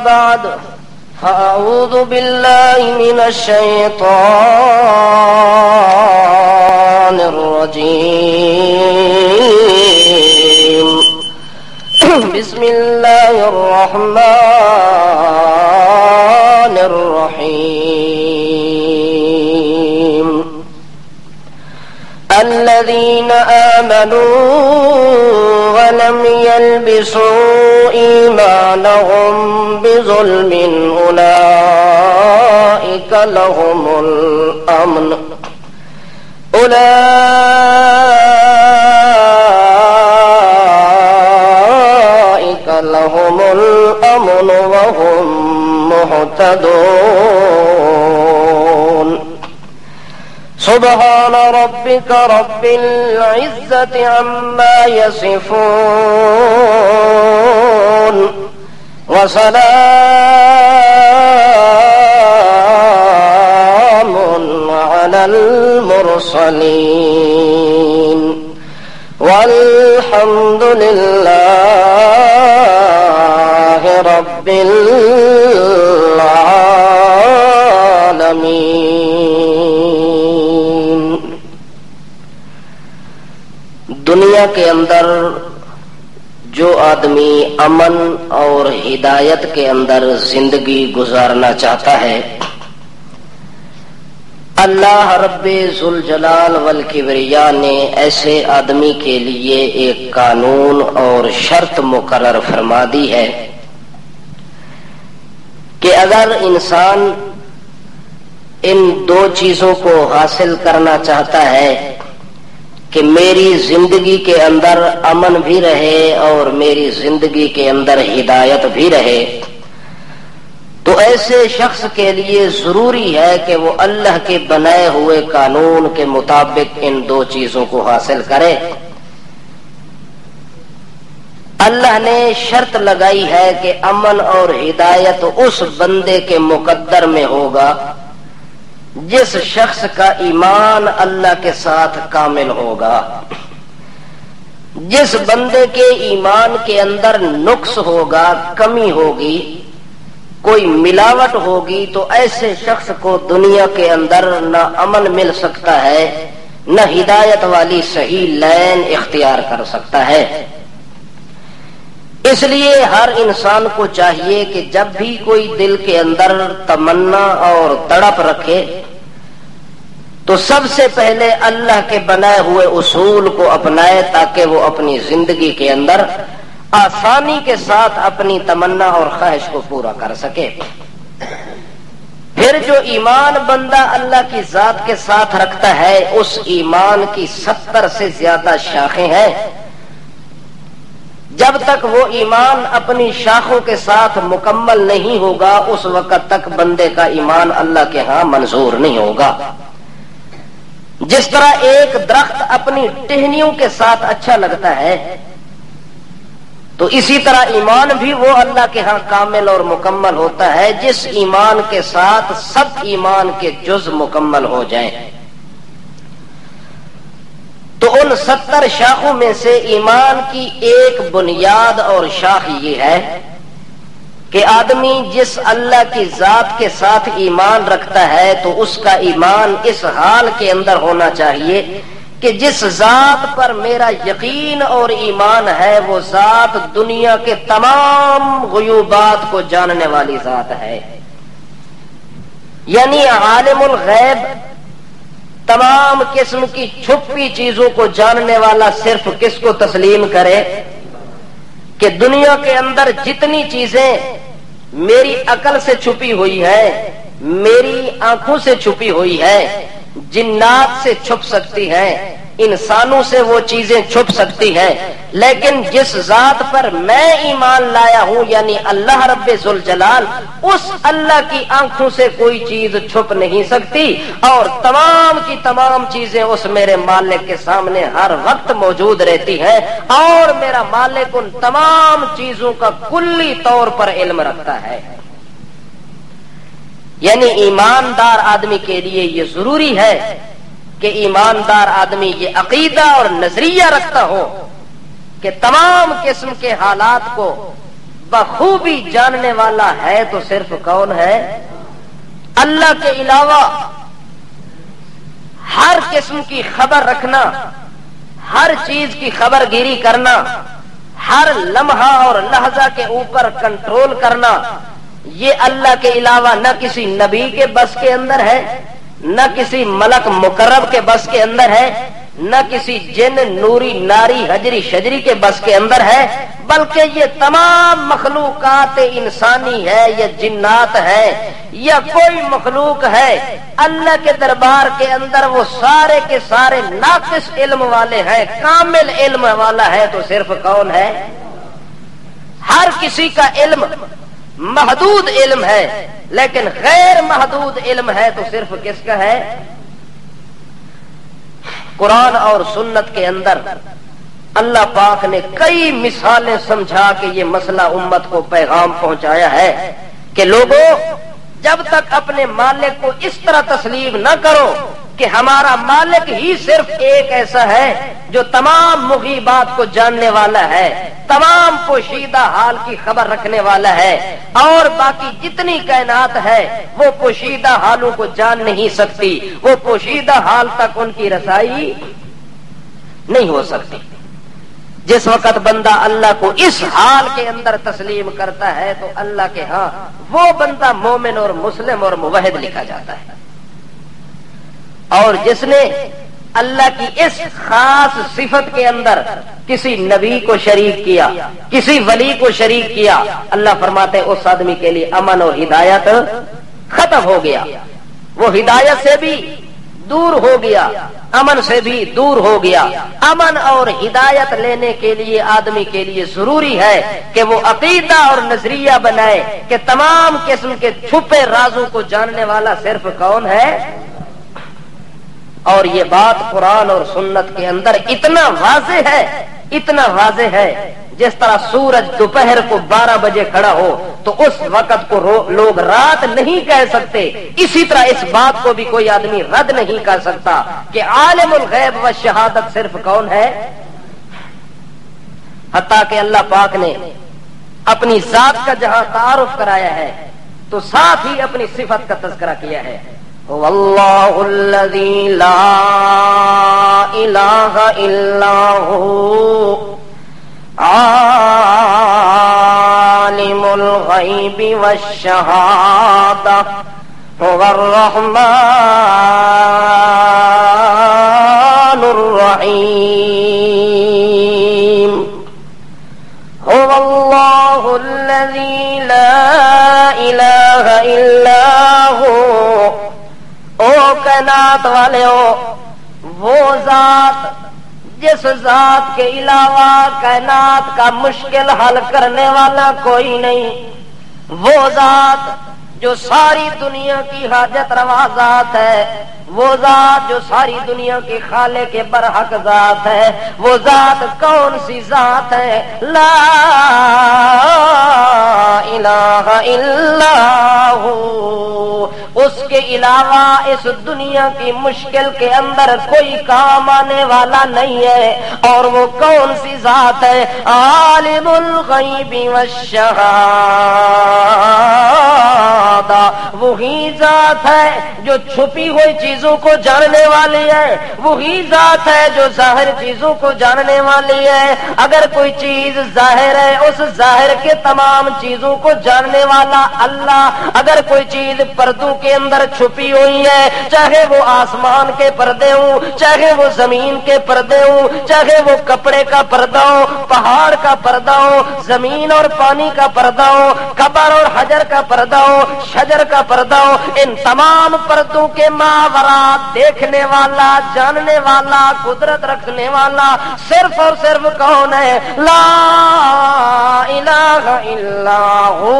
بعد فأعوذ بالله من الشيطان الرجيم بسم الله الرحمن الرحيم الذين آمنوا ولم يلبسوا إيمانهم بظلم أولئك لهم الأمن وهم مهتدون سبحان ربك رب العزة عما يصفون وسلام على المرسلين والحمد لله رب العالمين۔ دنیا کے اندر جو آدمی امن اور ہدایت کے اندر زندگی گزارنا چاہتا ہے، اللہ رب ذوالجلال والکبریاء نے ایسے آدمی کے لیے ایک قانون اور شرط مقرر فرما دی ہے کہ اگر انسان ان دو چیزوں کو حاصل کرنا چاہتا ہے کہ میری زندگی کے اندر امن بھی رہے اور میری زندگی کے اندر ہدایت بھی رہے، تو ایسے شخص کے لیے ضروری ہے کہ وہ اللہ کے بنائے ہوئے قانون کے مطابق ان دو چیزوں کو حاصل کرے۔ اللہ نے شرط لگائی ہے کہ امن اور ہدایت اس بندے کے مقدر میں ہوگا جس شخص کا ایمان اللہ کے ساتھ کامل ہوگا۔ جس بندے کے ایمان کے اندر نقص ہوگا، کمی ہوگی، کوئی ملاوٹ ہوگی، تو ایسے شخص کو دنیا کے اندر نہ امن مل سکتا ہے، نہ ہدایت والی صحیح لین اختیار کر سکتا ہے۔ اس لیے ہر انسان کو چاہیے کہ جب بھی کوئی دل کے اندر تمنا اور تڑپ رکھے تو سب سے پہلے اللہ کے بنائے ہوئے اصول کو اپنائے تاکہ وہ اپنی زندگی کے اندر آسانی کے ساتھ اپنی تمنا اور خواہش کو پورا کر سکے۔ پھر جو ایمان بندہ اللہ کی ذات کے ساتھ رکھتا ہے، اس ایمان کی 70 سے زیادہ شاخیں ہیں۔ جب تک وہ ایمان اپنی شاخوں کے ساتھ مکمل نہیں ہوگا، اس وقت تک بندے کا ایمان اللہ کے ہاں منظور نہیں ہوگا۔ جس طرح ایک درخت اپنی ٹہنیوں کے ساتھ اچھا لگتا ہے، تو اسی طرح ایمان بھی وہ اللہ کے ہاں کامل اور مکمل ہوتا ہے جس ایمان کے ساتھ سب ایمان کے جز مکمل ہو جائیں۔ تو ان 70 شاخوں میں سے ایمان کی ایک بنیاد اور شاخ یہ ہے کہ آدمی جس اللہ کی ذات کے ساتھ ایمان رکھتا ہے تو اس کا ایمان اس حال کے اندر ہونا چاہیے کہ جس ذات پر میرا یقین اور ایمان ہے وہ ذات دنیا کے تمام غیوبات کو جاننے والی ذات ہے۔ یعنی عالم الغیب، تمام قسم کی چھپی چیزوں کو جاننے والا صرف کس کو تسلیم کرے کہ دنیا کے اندر جتنی چیزیں میری عقل سے چھپی ہوئی ہے، میری آنکھوں سے چھپی ہوئی ہے، جنات سے چھپ سکتی ہیں، انسانوں سے وہ چیزیں چھپ سکتی ہیں، لیکن جس ذات پر میں ایمان لایا ہوں یعنی اللہ رب ذوالجلال، اس اللہ کی آنکھوں سے کوئی چیز چھپ نہیں سکتی، اور تمام کی تمام چیزیں اس میرے مالک کے سامنے ہر وقت موجود رہتی ہیں، اور میرا مالک ان تمام چیزوں کا کلی طور پر علم رکھتا ہے۔ یعنی ایماندار آدمی کے لیے یہ ضروری ہے کہ ایماندار آدمی یہ عقیدہ اور نظریہ رکھتا ہو کہ تمام قسم کے حالات کو بخوبی جاننے والا ہے تو صرف کون ہے؟ اللہ کے علاوہ ہر قسم کی خبر رکھنا، ہر چیز کی خبر گیری کرنا، ہر لمحہ اور لحظہ کے اوپر کنٹرول کرنا، یہ اللہ کے علاوہ نہ کسی نبی کے بس کے اندر ہے، نہ کسی ملک مقرب کے بس کے اندر ہے، نہ کسی جن نوری ناری حجری شجری کے بس کے اندر ہے، بلکہ یہ تمام مخلوقات انسانی ہے یا جنات ہے یا کوئی مخلوق ہے، اللہ کے دربار کے اندر وہ سارے کے سارے ناقص علم والے ہیں، کامل علم والا ہے تو صرف کون ہے؟ ہر کسی کا علم محدود علم ہے، لیکن غیر محدود علم ہے تو صرف کس کا ہے؟ قرآن اور سنت کے اندر اللہ پاک نے کئی مثالیں سمجھا کے یہ مسئلہ امت کو پیغام پہنچایا ہے کہ لوگوں، جب تک اپنے مالک کو اس طرح تسلیم نہ کرو کہ ہمارا مالک ہی صرف ایک ایسا ہے جو تمام مغیبات کو جاننے والا ہے، تمام پوشیدہ حال کی خبر رکھنے والا ہے، اور باقی جتنی کائنات ہے وہ پوشیدہ حالوں کو جان نہیں سکتی، وہ پوشیدہ حال تک ان کی رسائی نہیں ہو سکتی۔ جس وقت بندہ اللہ کو اس حال کے اندر تسلیم کرتا ہے تو اللہ کے ہاں وہ بندہ مومن اور مسلم اور موحد لکھا جاتا ہے۔ اور جس نے اللہ کی اس خاص صفت کے اندر کسی نبی کو شریک کیا، کسی ولی کو شریک کیا، اللہ فرماتے ہیں اس آدمی کے لیے امن اور ہدایت ختم ہو گیا، وہ ہدایت سے بھی دور ہو گیا، امن سے بھی دور ہو گیا۔ امن اور ہدایت لینے کے لیے آدمی کے لیے ضروری ہے کہ وہ عقیدہ اور نظریہ بنائے کہ تمام قسم کے چھپے رازوں کو جاننے والا صرف کون ہے۔ اور یہ بات قرآن اور سنت کے اندر اتنا واضح ہے، اتنا واضح ہے، جس طرح سورج دوپہر کو 12 بجے کھڑا ہو تو اس وقت کو لوگ رات نہیں کہہ سکتے، اسی طرح اس بات کو بھی کوئی آدمی رد نہیں کر سکتا کہ عالم الغیب و شہادت صرف کون ہے۔ حتیٰ کہ اللہ پاک نے اپنی ذات کا جہاں تعارف کرایا ہے تو ساتھ ہی اپنی صفت کا تذکرہ کیا ہے۔ واللہ الذی لا الہ الا هو عالم الغیب والشہادہ هو الرحمن الرحیم هو اللہ الذی لا الہ الا هو۔ او کائنات والے ہو، وہ ذات جس ذات کے علاوہ کائنات کا مشکل حل کرنے والا کوئی نہیں، وہ ذات جو ساری دنیا کی حاجت روا ذات ہے، وہ ذات جو ساری دنیا کی خالق کے برحق ذات ہے، وہ ذات کون سی ذات ہے؟ لا الہ الا ہو، اس کے علاوہ اس دنیا کی مشکل کے اندر کوئی کام آنے والا نہیں ہے۔ اور وہ کون سی ذات ہے؟ عالم الغیب والشہادہ، وہی ذات ہے جو چھپی ہوئی چیزوں کو جاننے والی ہے، وہی ذات ہے جو ظاہر چیزوں کو جاننے والی ہے۔ اگر کوئی چیز ظاہر ہے، اس ظاہر کے تمام چیزوں کو جاننے والا اللہ، اگر کوئی چیز پردوں کے اندر چھپی ہوئی ہے، چاہے وہ آسمان کے پردے ہوں، چاہے وہ زمین کے پردے ہوں، چاہے وہ کپڑے کا پردہ ہو، پہاڑ کا پردہ ہو، زمین اور پانی کا پردہ ہو، قبر اور حجر کا پردہ ہو، شجر کا پردہ ہو، ان تمام پردوں کے ماورا دیکھنے والا، جاننے والا، قدرت رکھنے والا صرف اور صرف کون ہے؟ لا الہ الا ہو،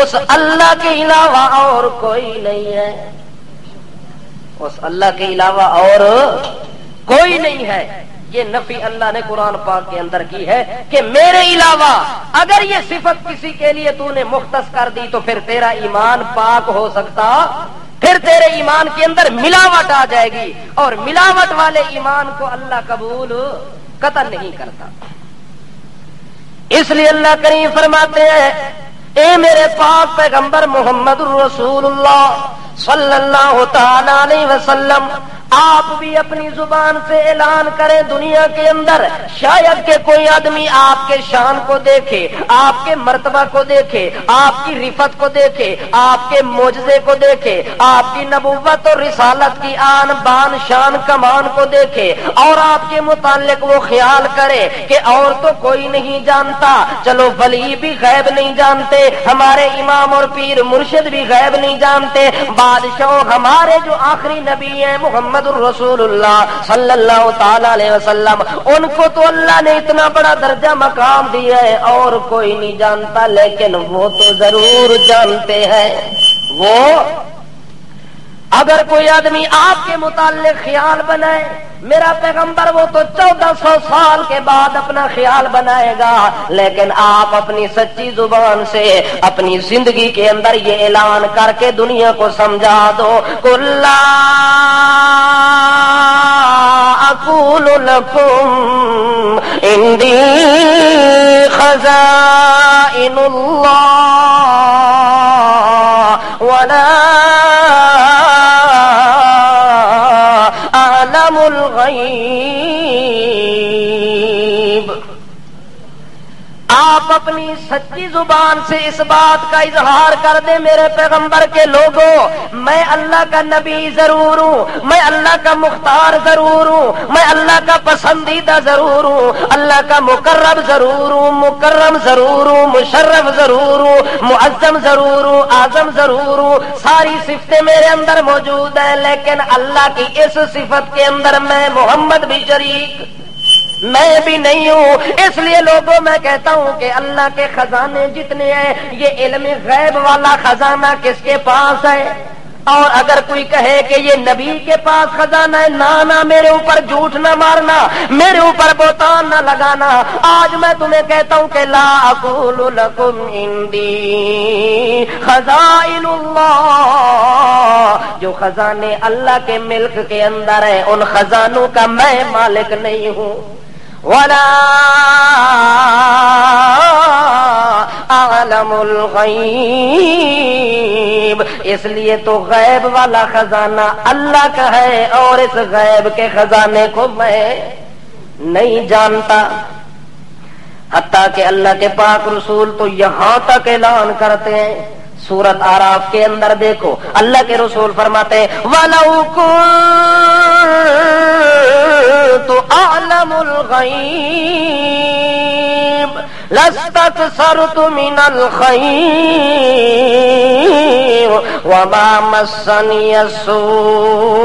اس اللہ کے علاوہ اور کوئی نہیں ہے، اس اللہ کے علاوہ اور کوئی نہیں ہے۔ یہ نفی اللہ نے قرآن پاک کے اندر کی ہے کہ میرے علاوہ اگر یہ صفت کسی کے لیے تو نے مختص کر دی تو پھر تیرا ایمان پاک ہو سکتا، پھر تیرے ایمان کے اندر ملاوٹ آ جائے گی، اور ملاوٹ والے ایمان کو اللہ قبول قطعا نہیں کرتا۔ اس لیے اللہ کریم فرماتے ہیں اے میرے پاک پیغمبر محمد الرسول اللہ صلی اللہ تعالی علیہ وسلم، آپ بھی اپنی زبان سے اعلان کریں دنیا کے اندر، شاید کہ کوئی آدمی آپ کے شان کو دیکھے، آپ کے مرتبہ کو دیکھے، آپ کی رفت کو دیکھے، آپ کے معجزے کو دیکھے، آپ کی نبوت اور رسالت کی آن بان شان کمان کو دیکھے، اور آپ کے متعلق وہ خیال کرے کہ اور تو کوئی نہیں جانتا، چلو ولی بھی غیب نہیں جانتے، ہمارے امام اور پیر مرشد بھی غیب نہیں جانتے، بادشاہ ہمارے جو آخری نبی ہیں محمد الرسول اللہ صلی اللہ تعالی علیہ وسلم، ان کو تو اللہ نے اتنا بڑا درجہ مقام دیا ہے اور کوئی نہیں جانتا، لیکن وہ تو ضرور جانتے ہیں۔ وہ اگر کوئی آدمی آپ کے متعلق خیال بنائے، میرا پیغمبر وہ تو 1400 سال کے بعد اپنا خیال بنائے گا، لیکن آپ اپنی سچی زبان سے اپنی زندگی کے اندر یہ اعلان کر کے دنیا کو سمجھا دو، قُل لَا أَقُولُ لَكُمْ عِندِي خَزَائِنُ اللَّهِ وَلَا أَعْلَمُ الْغَيْبَ۔ آپ اپنی سچی زبان سے اس بات کا اظہار کر دیں میرے پیغمبر کے لوگوں، میں اللہ کا نبی ضرور ہوں، میں اللہ کا مختار ضرور ہوں، میں اللہ کا پسندیدہ ضرور ہوں، اللہ کا مقرب ضرور ہوں، مکرم ضرور ہوں، مشرف ضرور ہوں، معظم ضرور ہوں، اعظم ضرور ہوں، ساری صفتیں میرے اندر موجود ہیں، لیکن اللہ کی اس صفت کے اندر میں محمد بھی شریک میں بھی نہیں ہوں۔ اس لیے لوگوں میں کہتا ہوں کہ اللہ کے خزانے جتنے ہیں، یہ علم غیب والا خزانہ کس کے پاس ہے؟ اور اگر کوئی کہے کہ یہ نبی کے پاس خزانہ ہے، نہ میرے اوپر جھوٹ نہ مارنا، میرے اوپر بہتان نہ لگانا۔ آج میں تمہیں کہتا ہوں کہ لا اقول لکم عندی خزائن اللہ، جو خزانے اللہ کے ملک کے اندر ہیں ان خزانوں کا میں مالک نہیں ہوں، وَلَا أَعْلَمُ الْغَيْبَ، اس لیے تو غیب والا خزانہ اللہ کا ہے اور اس غیب کے خزانے کو میں نہیں جانتا۔ حتیٰ کہ اللہ کے پاک رسول تو یہاں تک اعلان کرتے ہیں، سورۃ اعراف کے اندر دیکھو اللہ کے رسول فرماتے ہیں وَلَوْ كُنتُ أَعْلَمُ الْغَيْبَ لَاسْتَكْثَرْتُ مِنَ الْخَيْرِ وَمَا مَسَّنِيَ السُّوءُ۔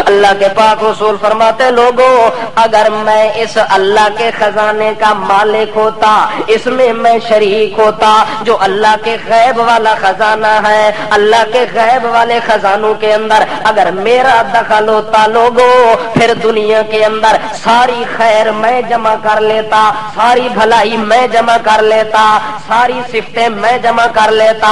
اللہ کے پاک رسول فرماتے لوگوں، اگر میں اس اللہ کے خزانے کا مالک ہوتا، اس میں میں شریک ہوتا جو اللہ کے غیب والا خزانہ ہے، اللہ کے غیب والے خزانوں کے اندر اگر میرا دخل ہوتا لوگوں، پھر دنیا کے اندر ساری خیر میں جمع کر لیتا، ساری بھلائی میں جمع کر لیتا، ساری صفتیں میں جمع کر لیتا،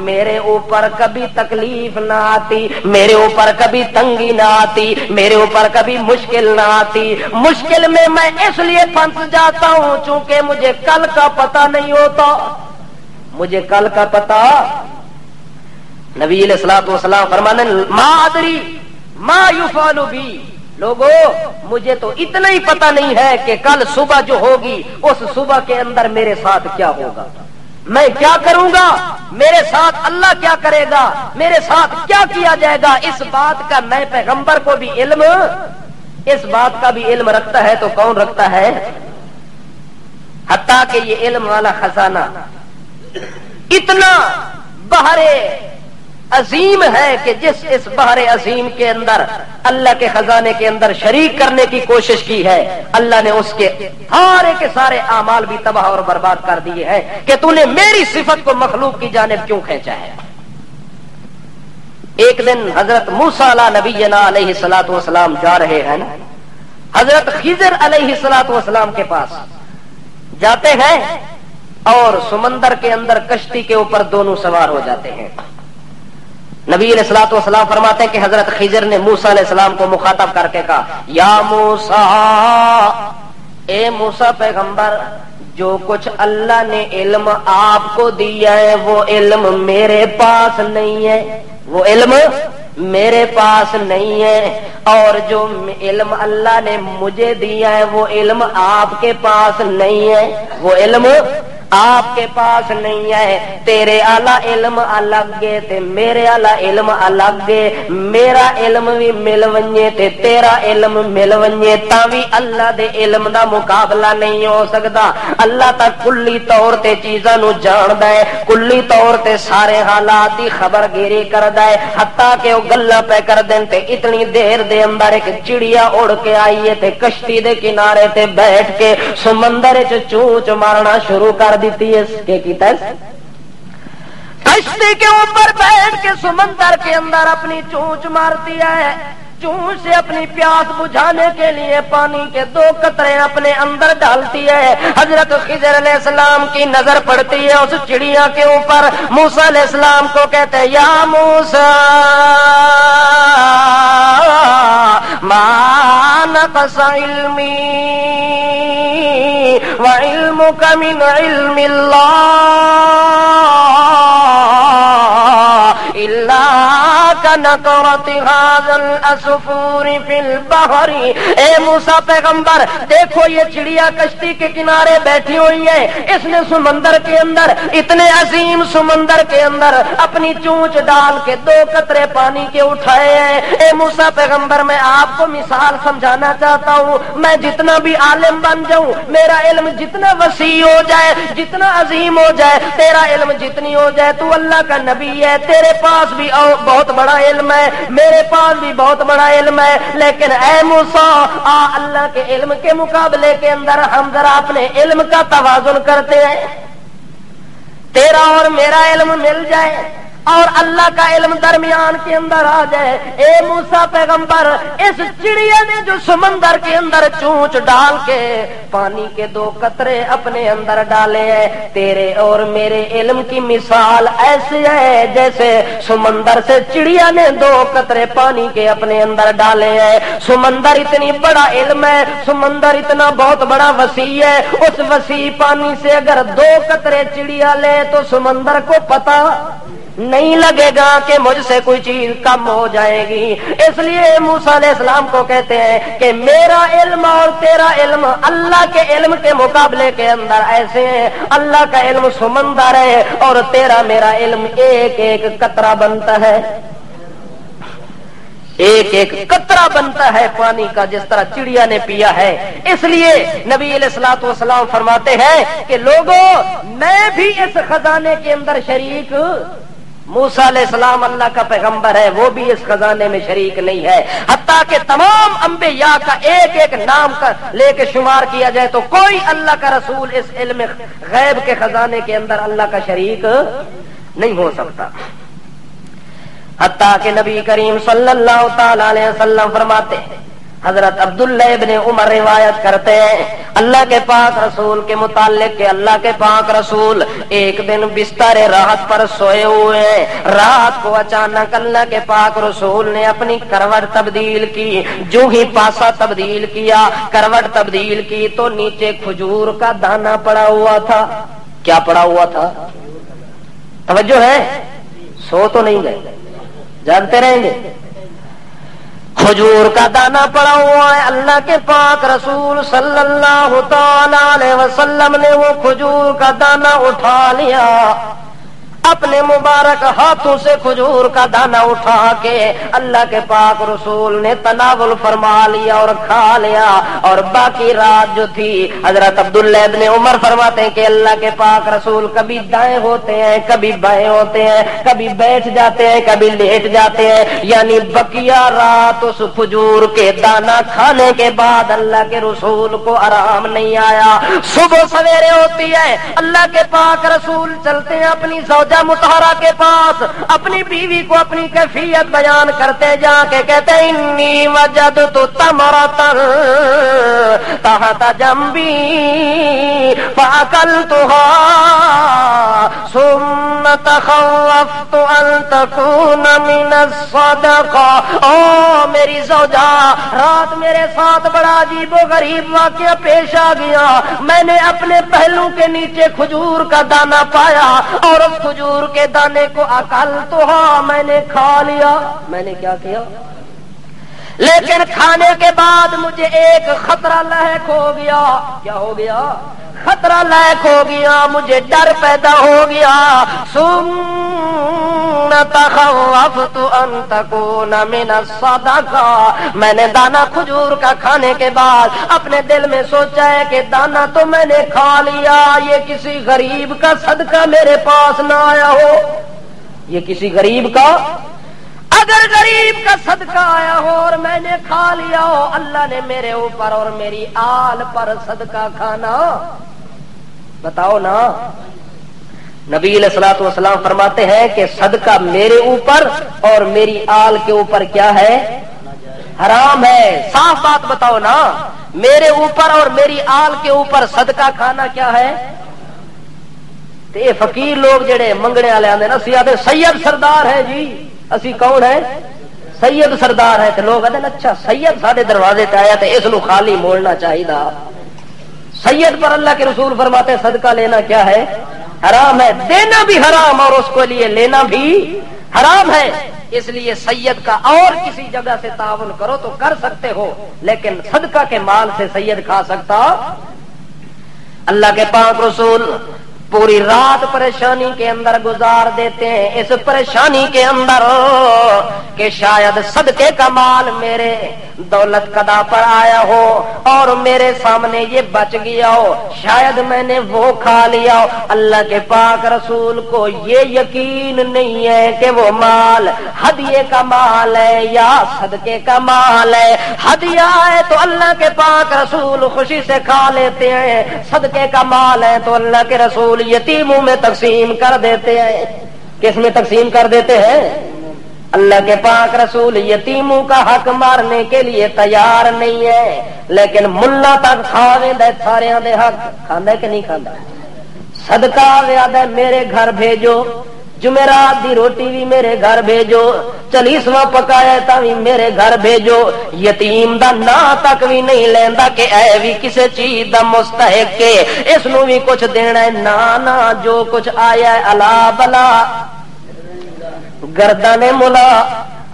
میرے اوپر کبھی تکلیف نہ آتی، میرے اوپر کبھی تنگی نہ آتی، میرے اوپر کبھی مشکل نہ آتی۔ مشکل میں اس لیے پھنس جاتا ہوں چونکہ مجھے کل کا پتہ نہیں ہوتا، مجھے کل کا پتہ۔ نبی علیہ الصلوۃ والسلام فرمانے ما ادری ما یفعل بی، لوگوں مجھے تو اتنا ہی پتہ نہیں ہے کہ کل صبح جو ہوگی اس صبح کے اندر میرے ساتھ کیا ہوگا، میں کیا کروں گا، میرے ساتھ اللہ کیا کرے گا، میرے ساتھ کیا کیا جائے گا، اس بات کا میں پیغمبر کو بھی علم، اس بات کا بھی علم رکھتا ہے تو کون رکھتا ہے؟ حتیٰ کہ یہ علم والا خزانہ اتنا بحر عظیم ہے کہ جس اس بحر عظیم کے اندر اللہ کے خزانے کے اندر شریک کرنے کی کوشش کی ہے، اللہ نے اس کے سارے اعمال بھی تباہ اور برباد کر دیے ہیں کہ تو نے میری صفت کو مخلوق کی جانب کیوں کھینچا ہے۔ ایک دن حضرت موسیٰ علیہ نبینا علیہ الصلوۃ والسلام جا رہے ہیں، حضرت خضر علیہ الصلوۃ والسلام کے پاس جاتے ہیں اور سمندر کے اندر کشتی کے اوپر دونوں سوار ہو جاتے ہیں۔ نبی علیہ الصلوۃ والسلام فرماتے ہیں کہ حضرت خضر نے موسیٰ علیہ السلام کو مخاطب کر کے کہا یا موسیٰ، اے موسیٰ پیغمبر، جو کچھ اللہ نے علم آپ کو دیا ہے وہ علم میرے پاس نہیں ہے، وہ علم میرے پاس نہیں ہے، اور جو علم اللہ نے مجھے دیا ہے وہ علم آپ کے پاس نہیں ہے، وہ علم آپ کے پاس نہیں ہے۔ تیرے اعلی علم الگ ہے تے میرے اعلی علم الگ ہے، میرا علم بھی مل ونجے تے تیرا علم مل ونجے تاں بھی اللہ دے علم دا مقابلہ نہیں ہو سکدا۔ اللہ تا کلی طور تے چیزاں نو جاندا ہے، کلی طور تے سارے حالات دی خبر گیری کردا ہے، حتیٰ کہ وہ گلاں پہ کر دین تے اتنی دیر دے اندر ایک چڑیا اڑ کے آئی ہے تے کشتی دے کنارے تے بیٹھ کے سمندر وچ چونچ مارنا شروع کر دیتی ہے۔ کہ کیتا ہے؟ کشتی کے اوپر بیٹھ کے سمندر کے اندر اپنی چونچ مارتی ہے، چونچ سے اپنی پیاس بجھانے کے لیے پانی کے 2 قطرے اپنے اندر ڈالتی ہے۔ حضرت خضر علیہ السلام کی نظر پڑتی ہے اس چڑیا کے اوپر، موسیٰ علیہ السلام کو کہتے ہیں یا موسیٰ ما نقص علمی وعلمک من علم اللہ الا کنقرۃ ھذا العصفور فی البحر۔ اے موسیٰ پیغمبر دیکھو یہ چڑیا کشتی کے کنارے بیٹھی ہوئی ہے، اس نے سمندر کے اندر، اتنے عظیم سمندر کے اندر اپنی چونچ ڈال کے 2 قطرے پانی کے اٹھائے ہیں۔ اے موسیٰ پیغمبر میں آپ کو مثال سمجھانا چاہتا ہوں، میں جتنا بھی عالم بن جاؤں، میرا علم جتنا وسیع ہو جائے، جتنا عظیم ہو جائے، تیرا علم جتنی ہو جائے، تو اللہ کا نبی ہے، تیرے پاس بھی بہت بڑا علم ہے، میرے پاس بھی بہت بڑا علم ہے، لیکن اے موسیٰ اللہ کے علم کے مقابلے کے اندر ہم ذرا اپنے علم کا توازن کرتے ہیں، تیرا اور میرا علم مل جائے اور اللہ کا علم درمیان کے اندر آ جائے۔ اے موسیٰ پیغمبر، اس چڑیا نے جو سمندر کے اندر چونچ ڈال کے پانی کے 2 قطرے اپنے اندر ڈالے ہیں، تیرے اور میرے علم کی مثال ایسے ہے جیسے سمندر سے چڑیا نے 2 قطرے پانی کے اپنے اندر ڈالے ہیں۔ سمندر اتنی بڑا علم ہے، سمندر اتنا بہت بڑا وسیع ہے، اس وسیع پانی سے اگر 2 قطرے چڑیا لے تو سمندر کو پتہ نہیں لگے گا کہ مجھ سے کوئی چیز کم ہو جائے گی۔ اس لیے موسیٰ علیہ السلام کو کہتے ہیں کہ میرا علم اور تیرا علم اللہ کے علم کے مقابلے کے اندر ایسے ہیں، اللہ کا علم سمندر ہے اور تیرا میرا علم ایک ایک قطرہ بنتا ہے، ایک ایک قطرہ بنتا ہے پانی کا، جس طرح چڑیا نے پیا ہے۔ اس لیے نبی علیہ الصلوۃ والسلام فرماتے ہیں کہ لوگوں میں بھی اس خزانے کے اندر شریک، موسیٰ علیہ السلام اللہ کا پیغمبر ہے، وہ بھی اس خزانے میں شریک نہیں ہے، حتیٰ کہ تمام انبیاء کا ایک ایک نام کا لے کے شمار کیا جائے تو کوئی اللہ کا رسول اس علم غیب کے خزانے کے اندر اللہ کا شریک نہیں ہو سکتا۔ حتیٰ کہ نبی کریم صلی اللہ تعالی علیہ وسلم فرماتے ہیں، حضرت عبداللہ ابن عمر روایت کرتے ہیں اللہ کے پاک رسول کے متعلق کہ اللہ کے پاک رسول ایک دن بستر راحت پر سوئے ہوئے ہیں، رات کو اچانک اللہ کے پاک رسول نے اپنی کروٹ تبدیل کی، جو ہی پاسا تبدیل کیا، کروٹ تبدیل کی تو نیچے کھجور کا دانہ پڑا ہوا تھا۔ کیا پڑا ہوا تھا؟ توجہ ہے، سو تو نہیں گئے، جاگتے رہیں گے۔ کھجور کا دانہ پڑا ہوا ہے، اللہ کے پاک رسول صلی اللہ تعالی علیہ وسلم نے وہ کھجور کا دانہ اٹھا لیا، اپنے مبارک ہاتھوں سے کھجور کا دانہ اٹھا کے اللہ کے پاک رسول نے تناول فرما لیا اور کھا لیا، اور باقی رات جو تھی حضرت عبداللہ ابن عمر فرماتے ہیں کہ اللہ کے پاک رسول کبھی دائیں ہوتے ہیں، کبھی بائیں ہوتے ہیں، کبھی بیٹھ جاتے ہیں، کبھی لیٹ جاتے ہیں، یعنی بقیہ رات اس کھجور کے دانہ کھانے کے بعد اللہ کے رسول کو آرام نہیں آیا۔ صبح سویرے ہوتی ہے، اللہ کے پاک رسول چلتے ہیں اپنی زوجہ مطہرہ کے پاس، اپنی بیوی کو اپنی کیفیت بیان کرتے جا کے کہتے ہیں انی وجدت تمرۃ تحت جنبی فأكلتها ثم تخوفت أن تكون من الصدقة. او میری زوجہ، رات میرے ساتھ بڑا عجیب و غریب واقعہ پیش آ گیا. میں نے اپنے پہلو کے نیچے کھجور کا دانہ پایا اور اس کھجور کے دانے کو اکلتھا، میں نے کھا لیا. میں نے کیا کیا؟ لیکن کھانے کے بعد مجھے ایک خطرہ لاحق ہو گیا. کیا ہو گیا؟ خطرہ لاحق ہو گیا، مجھے ڈر پیدا ہو گیا. ثم تخوفت ان تكون من الصدقہ. میں نے دانا کھجور کا کھانے کے بعد اپنے دل میں سوچا ہے کہ دانا تو میں نے کھا لیا، یہ کسی غریب کا صدقہ میرے پاس نہ آیا ہو. یہ کسی غریب کا، اگر غریب کا صدقہ آیا ہو اور میں نے کھا لیا ہو، اللہ نے میرے اوپر اور میری آل پر صدقہ کھانا. بتاؤ نا. نبی علیہ الصلوۃ والسلام فرماتے ہیں کہ صدقہ میرے اوپر اور میری آل کے اوپر کیا ہے؟ حرام ہے. صاف بات بتاؤ نا. میرے اوپر اور میری آل کے اوپر صدقہ کھانا کیا ہے؟ تے فقیر لوگ جڑے منگنے والے آندے نا، سیادے سید سردار ہے جی. اسی کون ہے؟ سید سردار ہے. تے لوگ آندے اچھا سید ساڈے دروازے تے آیا تے اس نو خالی موڑنا چاہیے. سید پر اللہ کے رسول فرماتے ہیں صدقہ لینا کیا ہے؟ حرام ہے. دینا بھی حرام اور اس کو لیے لینا بھی حرام ہے. اس لیے سید کا اور کسی جگہ سے تعاون کرو تو کر سکتے ہو، لیکن صدقہ کے مال سے سید کھا سکتا. اللہ کے پاک رسول پوری رات پریشانی کے اندر گزار دیتے ہیں، اس پریشانی کے اندر کہ شاید صدقے کا مال میرے دولت قدا پر آیا ہو اور میرے سامنے یہ بچ گیا ہو، شاید میں نے وہ کھا لیا ہو. اللہ کے پاک رسول کو یہ یقین نہیں ہے کہ وہ مال ہدیے کا مال ہے یا صدقے کا مال ہے. ہدیہ ہے تو اللہ کے پاک رسول خوشی سے کھا لیتے ہیں، صدقے کا مال ہے تو اللہ کے رسول یتیموں میں تقسیم کر دیتے ہیں. کس میں تقسیم کر دیتے ہیں؟ اللہ کے پاک رسول یتیموں کا حق مارنے کے لیے تیار نہیں ہے، لیکن ملا تک کھاوے دے سارے دے حق کھاندا ہے کہ نہیں کھاندا؟ صدقہ ویادا میرے گھر بھیجو، جمعرات دی روٹی بھی میرے گھر بھیجو، چالیسواں پکایا تا بھی میرے گھر بھیجو. یتیم دا نا تک بھی نہیں لیندا کہ اے بھی کسی چیز دا مستحق کے اس نو بھی کچھ دینا ہے. نا جو کچھ آیا ہے الا بلا گردن ملا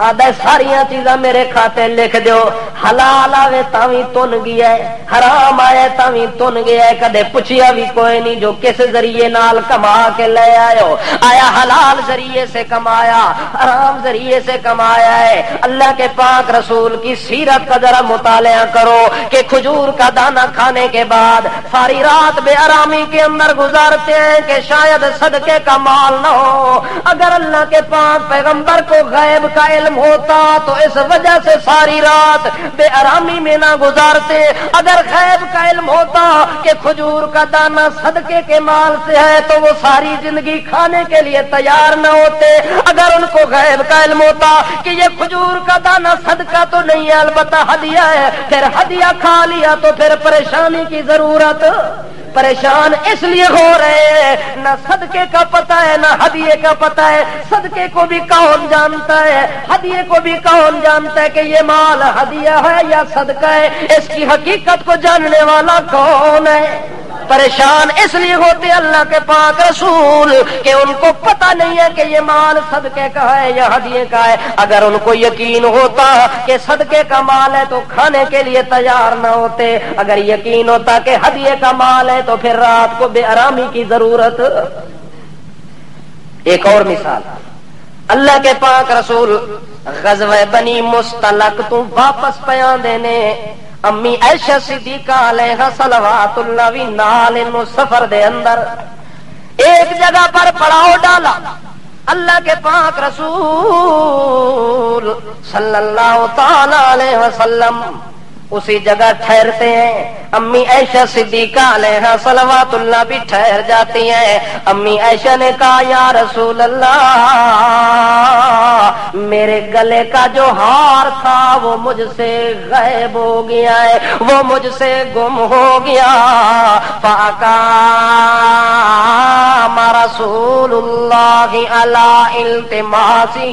آدھا ساریاں چیزاں میرے کھاتے لکھ دیو. حلال آوے تاوی تن گیا ہے، حرام آئے تاوی تن گیا ہے. کدے پوچھیا بھی کوئی نہیں جو کس ذریعے نال کما کے لے آئے ہو. آیا حلال ذریعے سے کمایا، حرام ذریعے سے کمایا ہے. اللہ کے پاک رسول کی سیرت کا ذرا مطالعہ کرو کہ کھجور کا دانہ کھانے کے بعد ساری رات بے آرامی کے اندر گزارتے ہیں کہ شاید صدقے کا مال نہ ہو. اگر اللہ کے پاک پیغمبر کو غیب کا علم ہوتا تو اس وجہ سے ساری رات بے آرامی میں نہ گزارتے. اگر غیب کا علم ہوتا کہ کھجور کا دانہ صدقے کے مال سے ہے تو وہ ساری زندگی کھانے کے لیے تیار نہ ہوتے. اگر ان کو غیب کا علم ہوتا کہ یہ کھجور کا دانہ صدقہ تو نہیں ہے البتہ ہدیہ ہے، پھر ہدیہ کھا لیا تو پھر پریشانی کی ضرورت. پریشان اس لیے ہو رہے ہیں نہ صدقے کا پتہ ہے نہ ہدیے کا پتہ ہے. صدقے کو بھی کون جانتا ہے، ہدیے کو بھی کون جانتا ہے کہ یہ مال ہدیہ ہے یا صدقہ ہے. اس کی حقیقت کو جاننے والا کون ہے؟ پریشان اس لیے ہوتے اللہ کے پاک رسول کہ ان کو پتہ نہیں ہے کہ یہ مال صدقے کا ہے یا ہدیے کا ہے. اگر ان کو یقین ہوتا کہ صدقے کا مال ہے تو کھانے کے لیے تیار نہ ہوتے. اگر یقین ہوتا کہ ہدیے کا مال ہے تو پھر رات کو بے آرامی کی ضرورت. ایک اور مثال، اللہ کے پاک رسول غزوہ بنی مستلق تو واپس پیان دینے امی عائشہ صدیقہ علیہا صلوات اللہ وی نال انو سفر دے اندر ایک جگہ پر پڑاؤ ڈالا. اللہ کے پاک رسول صلی اللہ تعالی علیہ وسلم اسی جگہ ٹھہرتے ہیں. امی عائشہ صدیقہ علیہا صلوات اللہ بھی ٹھہر جاتی ہیں. امی عائشہ نے کہا یا رسول اللہ میرے گلے کا جو ہار تھا وہ مجھ سے غائب ہو گیا ہے، وہ مجھ سے گم ہو گیا. فاقا علی التماسہ،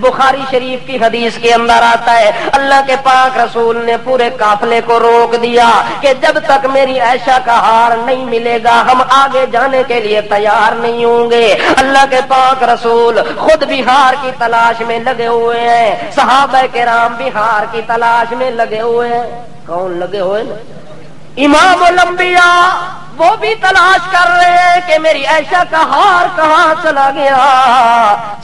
بخاری شریف کی حدیث کے اندر آتا ہے اللہ کے پاک رسول نے پورے قافلے کو روک دیا کہ جب تک میری عائشہ کا ہار نہیں ملے گا ہم آگے جانے کے لیے تیار نہیں ہوں گے۔ اللہ کے پاک رسول خود بھی ہار کی تلاش میں لگے ہوئے ہیں، صحابہ کرام بھی ہار کی تلاش میں لگے ہوئے ہیں۔ کون لگے ہوئے نا؟ امام الانبیاء وہ بھی تلاش کر رہے ہیں کہ میری عائشہ کا ہار کہاں چلا گیا۔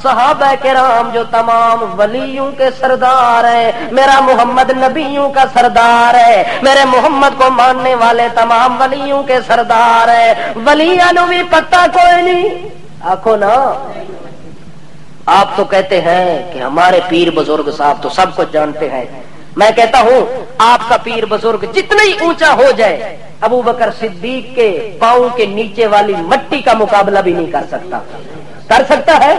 صحابہ کرام جو تمام ولیوں کے سردار ہیں، میرا محمد نبیوں کا سردار ہے، میرے محمد کو ماننے والے تمام ولیوں کے سردار ہیں، ولیوں نو بھی پتہ کوئی نہیں۔ آخو نا، آپ تو کہتے ہیں کہ ہمارے پیر بزرگ صاحب تو سب کچھ جانتے ہیں، میں کہتا ہوں آپ کا پیر بزرگ جتنا ہی اونچا ہو جائے ابو بکر صدیق کے پاؤں کے نیچے والی مٹی کا مقابلہ بھی نہیں کر سکتا۔ کر سکتا ہے؟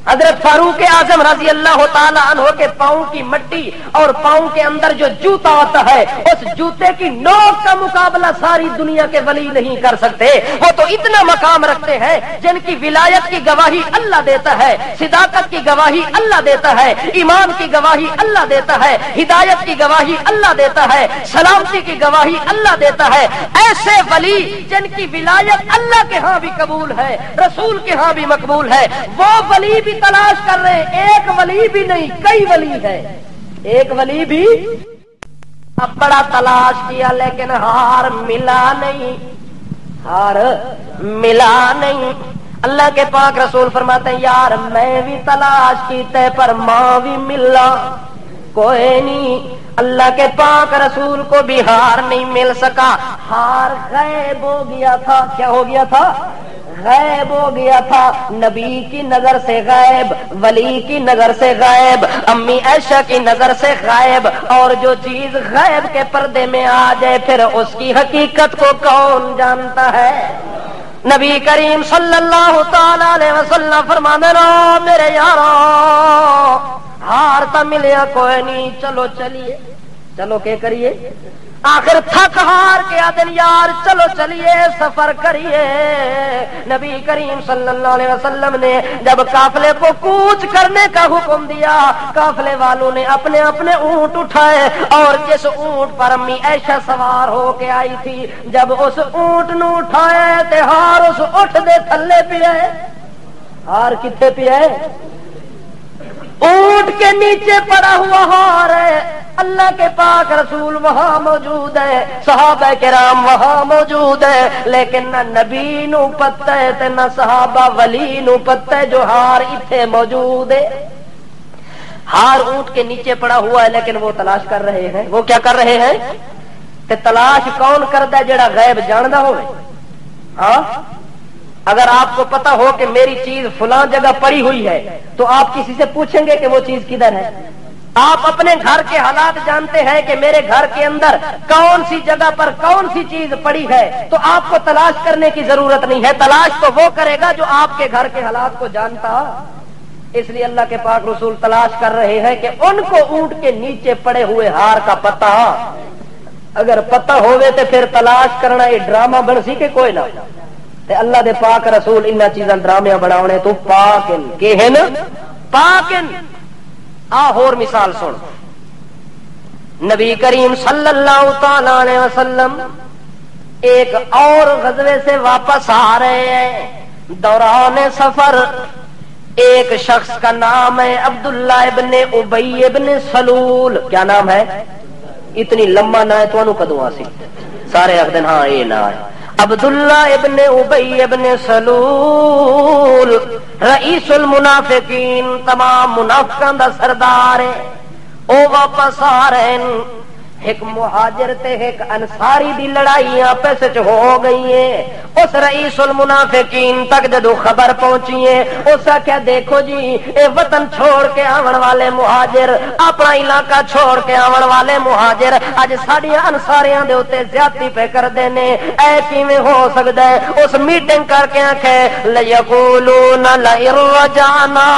حضرت فاروق اعظم رضی اللہ تعالی عنہ کے پاؤں کی مٹی اور پاؤں کے اندر جو جوتا ہوتا ہے اس جوتے کی نوک کا مقابلہ ساری دنیا کے ولی نہیں کر سکتے۔ وہ تو اتنا مقام رکھتے ہیں جن کی ولایت کی گواہی اللہ دیتا ہے، صداقت کی گواہی اللہ دیتا ہے، ایمان کی گواہی اللہ دیتا ہے، ہدایت کی گواہی اللہ دیتا ہے، سلامتی کی گواہی اللہ دیتا ہے۔ ایسے ولی جن کی ولایت اللہ کے ہاں بھی قبول ہے، رسول کے ہاں بھی مقبول ہے، وہ ولی بھی تلاش کر رہے ہیں۔ ایک ولی بھی نہیں، کئی ولی ہے، ایک ولی بھی اب بڑا تلاش کیا لیکن ہار ملا نہیں، ہار ملا نہیں۔ اللہ کے پاک رسول فرماتے ہیں یار میں بھی تلاش کیتے پر ماں بھی ملا کوئی نہیں۔ اللہ کے پاک رسول کو بھی ہار نہیں مل سکا، ہار غائب ہو گیا تھا۔ کیا ہو گیا تھا؟ غائب ہو گیا تھا، نبی کی نظر سے غائب، ولی کی نظر سے غائب، امی عائشہ کی نظر سے غائب۔ اور جو چیز غائب کے پردے میں آ جائے پھر اس کی حقیقت کو کون جانتا ہے؟ نبی کریم صلی اللہ تعالی علیہ وسلم فرمانے رہو میرے یارو ہار تو ملیا کوئی نہیں، چلو چلیے، چلو کیا کریے؟ آخر تھک ہار کے آدن یار چلو چلیے سفر کریے۔ نبی کریم صلی اللہ علیہ وسلم نے جب قافلے کو کوچ کرنے کا حکم دیا قافلے والوں نے اپنے اپنے اونٹ اٹھائے اور جس اونٹ پر امی عائشہ سوار ہو کے آئی تھی جب اس اونٹ نو اٹھائے تے ہار اس اٹھ دے تھلے پیا ہے۔ ہار کتنے پیا ہے؟ اونٹ کے نیچے پڑا ہوا ہار ہے۔ اللہ کے پاک رسول وہاں موجود ہے، صحابہ کرام وہاں موجود ہے، لیکن نہ نبی نو پتہ ہے تے نہ صحابہ ولی نو پتہ ہے جو ہار اتنے موجود ہے۔ ہار اونٹ کے نیچے پڑا ہوا ہے لیکن وہ تلاش کر رہے ہیں۔ وہ کیا کر رہے ہیں؟ تے تلاش کون کرتا ہے؟ جڑا غیب جاندا ہوئے۔ ہاں اگر آپ کو پتا ہو کہ میری چیز فلاں جگہ پڑی ہوئی ہے تو آپ کسی سے پوچھیں گے کہ وہ چیز کدھر ہے؟ آپ اپنے گھر کے حالات جانتے ہیں کہ میرے گھر کے اندر کون سی جگہ پر کون سی چیز پڑی ہے تو آپ کو تلاش کرنے کی ضرورت نہیں ہے، تلاش تو وہ کرے گا جو آپ کے گھر کے حالات کو جانتا۔ اس لیے اللہ کے پاک رسول تلاش کر رہے ہیں کہ ان کو اونٹ کے نیچے پڑے ہوئے ہار کا پتہ اگر پتہ ہوئے تو پھر تلاش کرنا یہ ڈرامہ بن سی کہ کوئی نہ تے اللہ دے پاک رسول انہاں چیزاں ڈرامے بناونے تو پاکن کہ ہیں پاکن۔ اور مثال سن، نبی کریم صلی اللہ تعالی علیہ وسلم ایک اور غزوے سے واپس آ رہے ہیں۔ دوران سفر ایک شخص کا نام ہے عبداللہ ابن ابی ابن سلول۔ کیا نام ہے؟ اتنی لمبا نہ ہے تو انو کدوں آسی سارے اخ دن ہاں یہ نہ ہے۔ عبداللہ ابن ابی ابن سلول رئیس المنافقین، تمام منافقاں دا سردار ہے۔ او واپس آ رہے ہیں، ایک مہاجر تے ایک انصاری دی لڑائی آپس وچ ہو گئی ہے۔ اس رئیس المنافقین تک جدو خبر پہنچی ہے اس آخیا دیکھو جی اے وطن چھوڑ کے آون والے مہاجر، اپنا علاقہ چھوڑ کے آون والے مہاجر اج ساڈیاں انصاریاں دے اوتے زیادتی پہ کردے نے، اے کیویں ہو سکدا ہے؟ اس میٹنگ کر کے آکھے لیقولون لئن رجعنا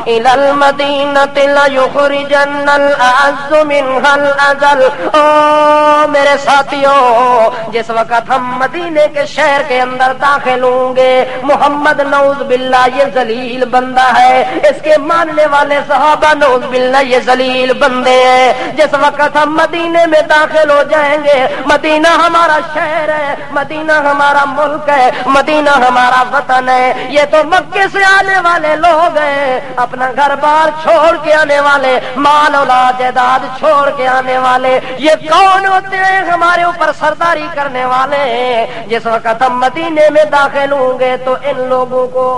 الى المدینۃ لیخرجن الاعز منها الاذل۔ او میرے ساتھیوں، جس وقت ہم مدینے کے شہر کے اندر داخل ہوں گے، محمد نعوذ باللہ یہ ذلیل بندہ ہے، اس کے ماننے والے صحابہ نعوذ باللہ یہ ذلیل بندے ہیں۔ جس وقت ہم مدینے میں داخل ہو جائیں گے، مدینہ ہمارا شہر ہے، مدینہ ہمارا ملک ہے، مدینہ ہمارا وطن ہے، یہ تو مکے سے آنے والے لوگ ہیں، اپنا گھر بار چھوڑ کے آنے والے، مال اولاد جائیداد چھوڑ کے آنے والے، یہ کون ہوتے ہیں؟ ہمارے اوپر سرداری کرنے والے ہیں۔ جس وقت ہم مدینے میں داخل ہوں گے تو ان لوگوں کو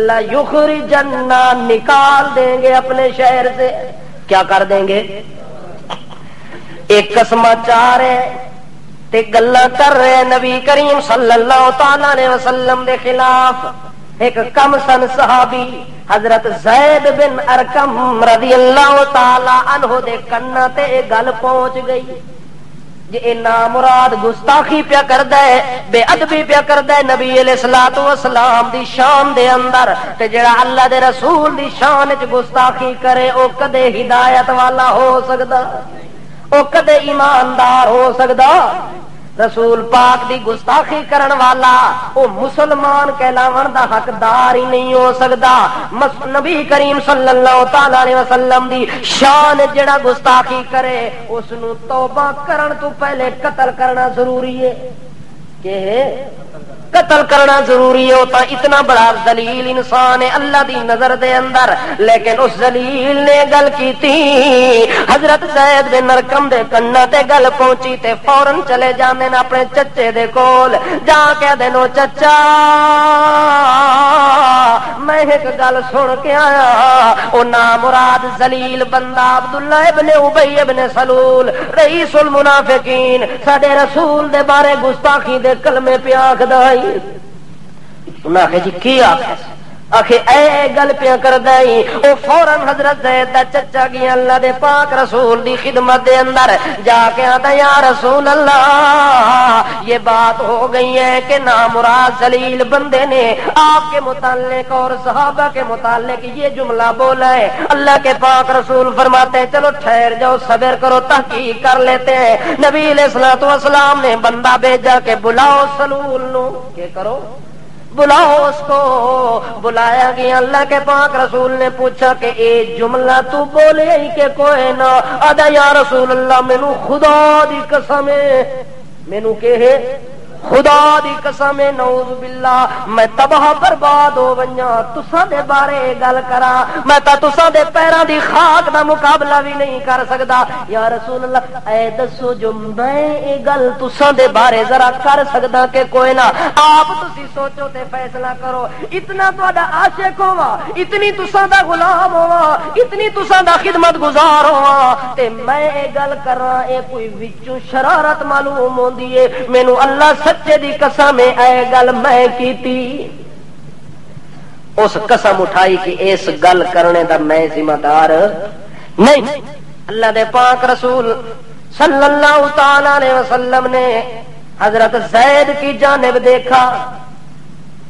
لا یخرجن، نکال دیں گے اپنے شہر سے۔ کیا کر دیں گے؟ ایک قسم چار ہے تے گلا کر رہے نبی کریم صلی اللہ تعالی علیہ وسلم دے خلاف۔ ایک کم سن صحابی حضرت زید بن ارکم رضی اللہ تعالی عنہ دے کنا تے گل پہنچ گئی، یہ نامراد گستاخی پیا کردا ہے، بے ادبی پیا کردا ہے نبی علیہ الصلوۃ والسلام دی شان دے اندر، تے جڑا اللہ دے رسول دی شان وچ گستاخی کرے او کدے ہدایت والا ہو سکدا؟ او کدے ایماندار ہو سکدا؟ رسول پاک دی گستاخی کرن والا او مسلمان کہلاون دا حقدار ہی نہیں ہو سکدا۔ نبی کریم صلی اللہ تعالی علیہ وسلم دی شان جڑا گستاخی کرے اس نو توبہ کرن تو پہلے قتل کرنا ضروری ہے، کہ قتل کرنا ضروری ہے۔ ہوتا اتنا بڑا ذلیل انسان ہے اللہ دی نظر دے اندر، لیکن اس ذلیل نے گل کی تھی، حضرت زید بن ارکم دے کنا تے گل پہنچی تے فورن چلے جاندے نے اپنے چچے دے کول، جا کے دینو چچا میں ایک گل سن کے آیا، او نامراد ذلیل بندہ عبداللہ ابن ابی ابن سلول رئیس المنافقین ساڈے رسول دے بارے گستاخی دے کلمے پہ آکھدا ہے۔ انہاں آخیا جی کی آخیا؟ آخے اے گل پیا کردا ہے۔ او فوراً حضرت زید دا چچا گیا اللہ دے پاک رسول دی خدمت دے اندر، جا کے آتا یا رسول اللہ یہ بات ہو گئی ہے کہ نامراد ذلیل بندے نے آپ کے متعلق اور صحابہ کے متعلق یہ جملہ بولا ہے۔ اللہ کے پاک رسول فرماتے ہیں چلو ٹھہر جاؤ، صبر کرو، تحقیق کر لیتے ہیں۔ نبی علیہ الصلوۃ والسلام نے بندہ بھیجا کہ بلاؤ سلول نو، کہ کرو بلاؤ اس کو۔ بلایا گیا، اللہ کے پاک رسول نے پوچھا کہ اے جملہ تو بولے ہی کہ کوئی نہ؟ آدھا یا رسول اللہ مینو خدا دی قسم ہے، مینو کہ ہے خدا دی قسم ہے نعوذ باللہ میں تباہ برباد ہو ونجاں تساں دے بارے گل کراں، میں تا تساں دے پیراں دی خاک دا مقابلہ بھی نہیں کر سکدا۔ یا رسول اللہ اے دسو جو میں اے گل تساں دے بارے ذرا کر سکدا کہ کوئی نہ؟ آپ تسی سوچو تے فیصلہ کرو، اتنا تہاڈا عاشق ہوواں، اتنی تساں دا غلام ہوواں، اتنی تساں دا خدمت گزار ہوواں تے میں اے گل کراں، اے کوئی وچوں شرارت معلوم ہوندی ہے؟ مینوں اللہ سچے دی قسم اے گل میں کیتی۔ اس قسم اٹھائی کہ اس گل کرنے دا میں ذمہ دار نہیں۔ اللہ دے پاک رسول صلی اللہ تعالی علیہ وسلم نے حضرت زید کی جانب دیکھا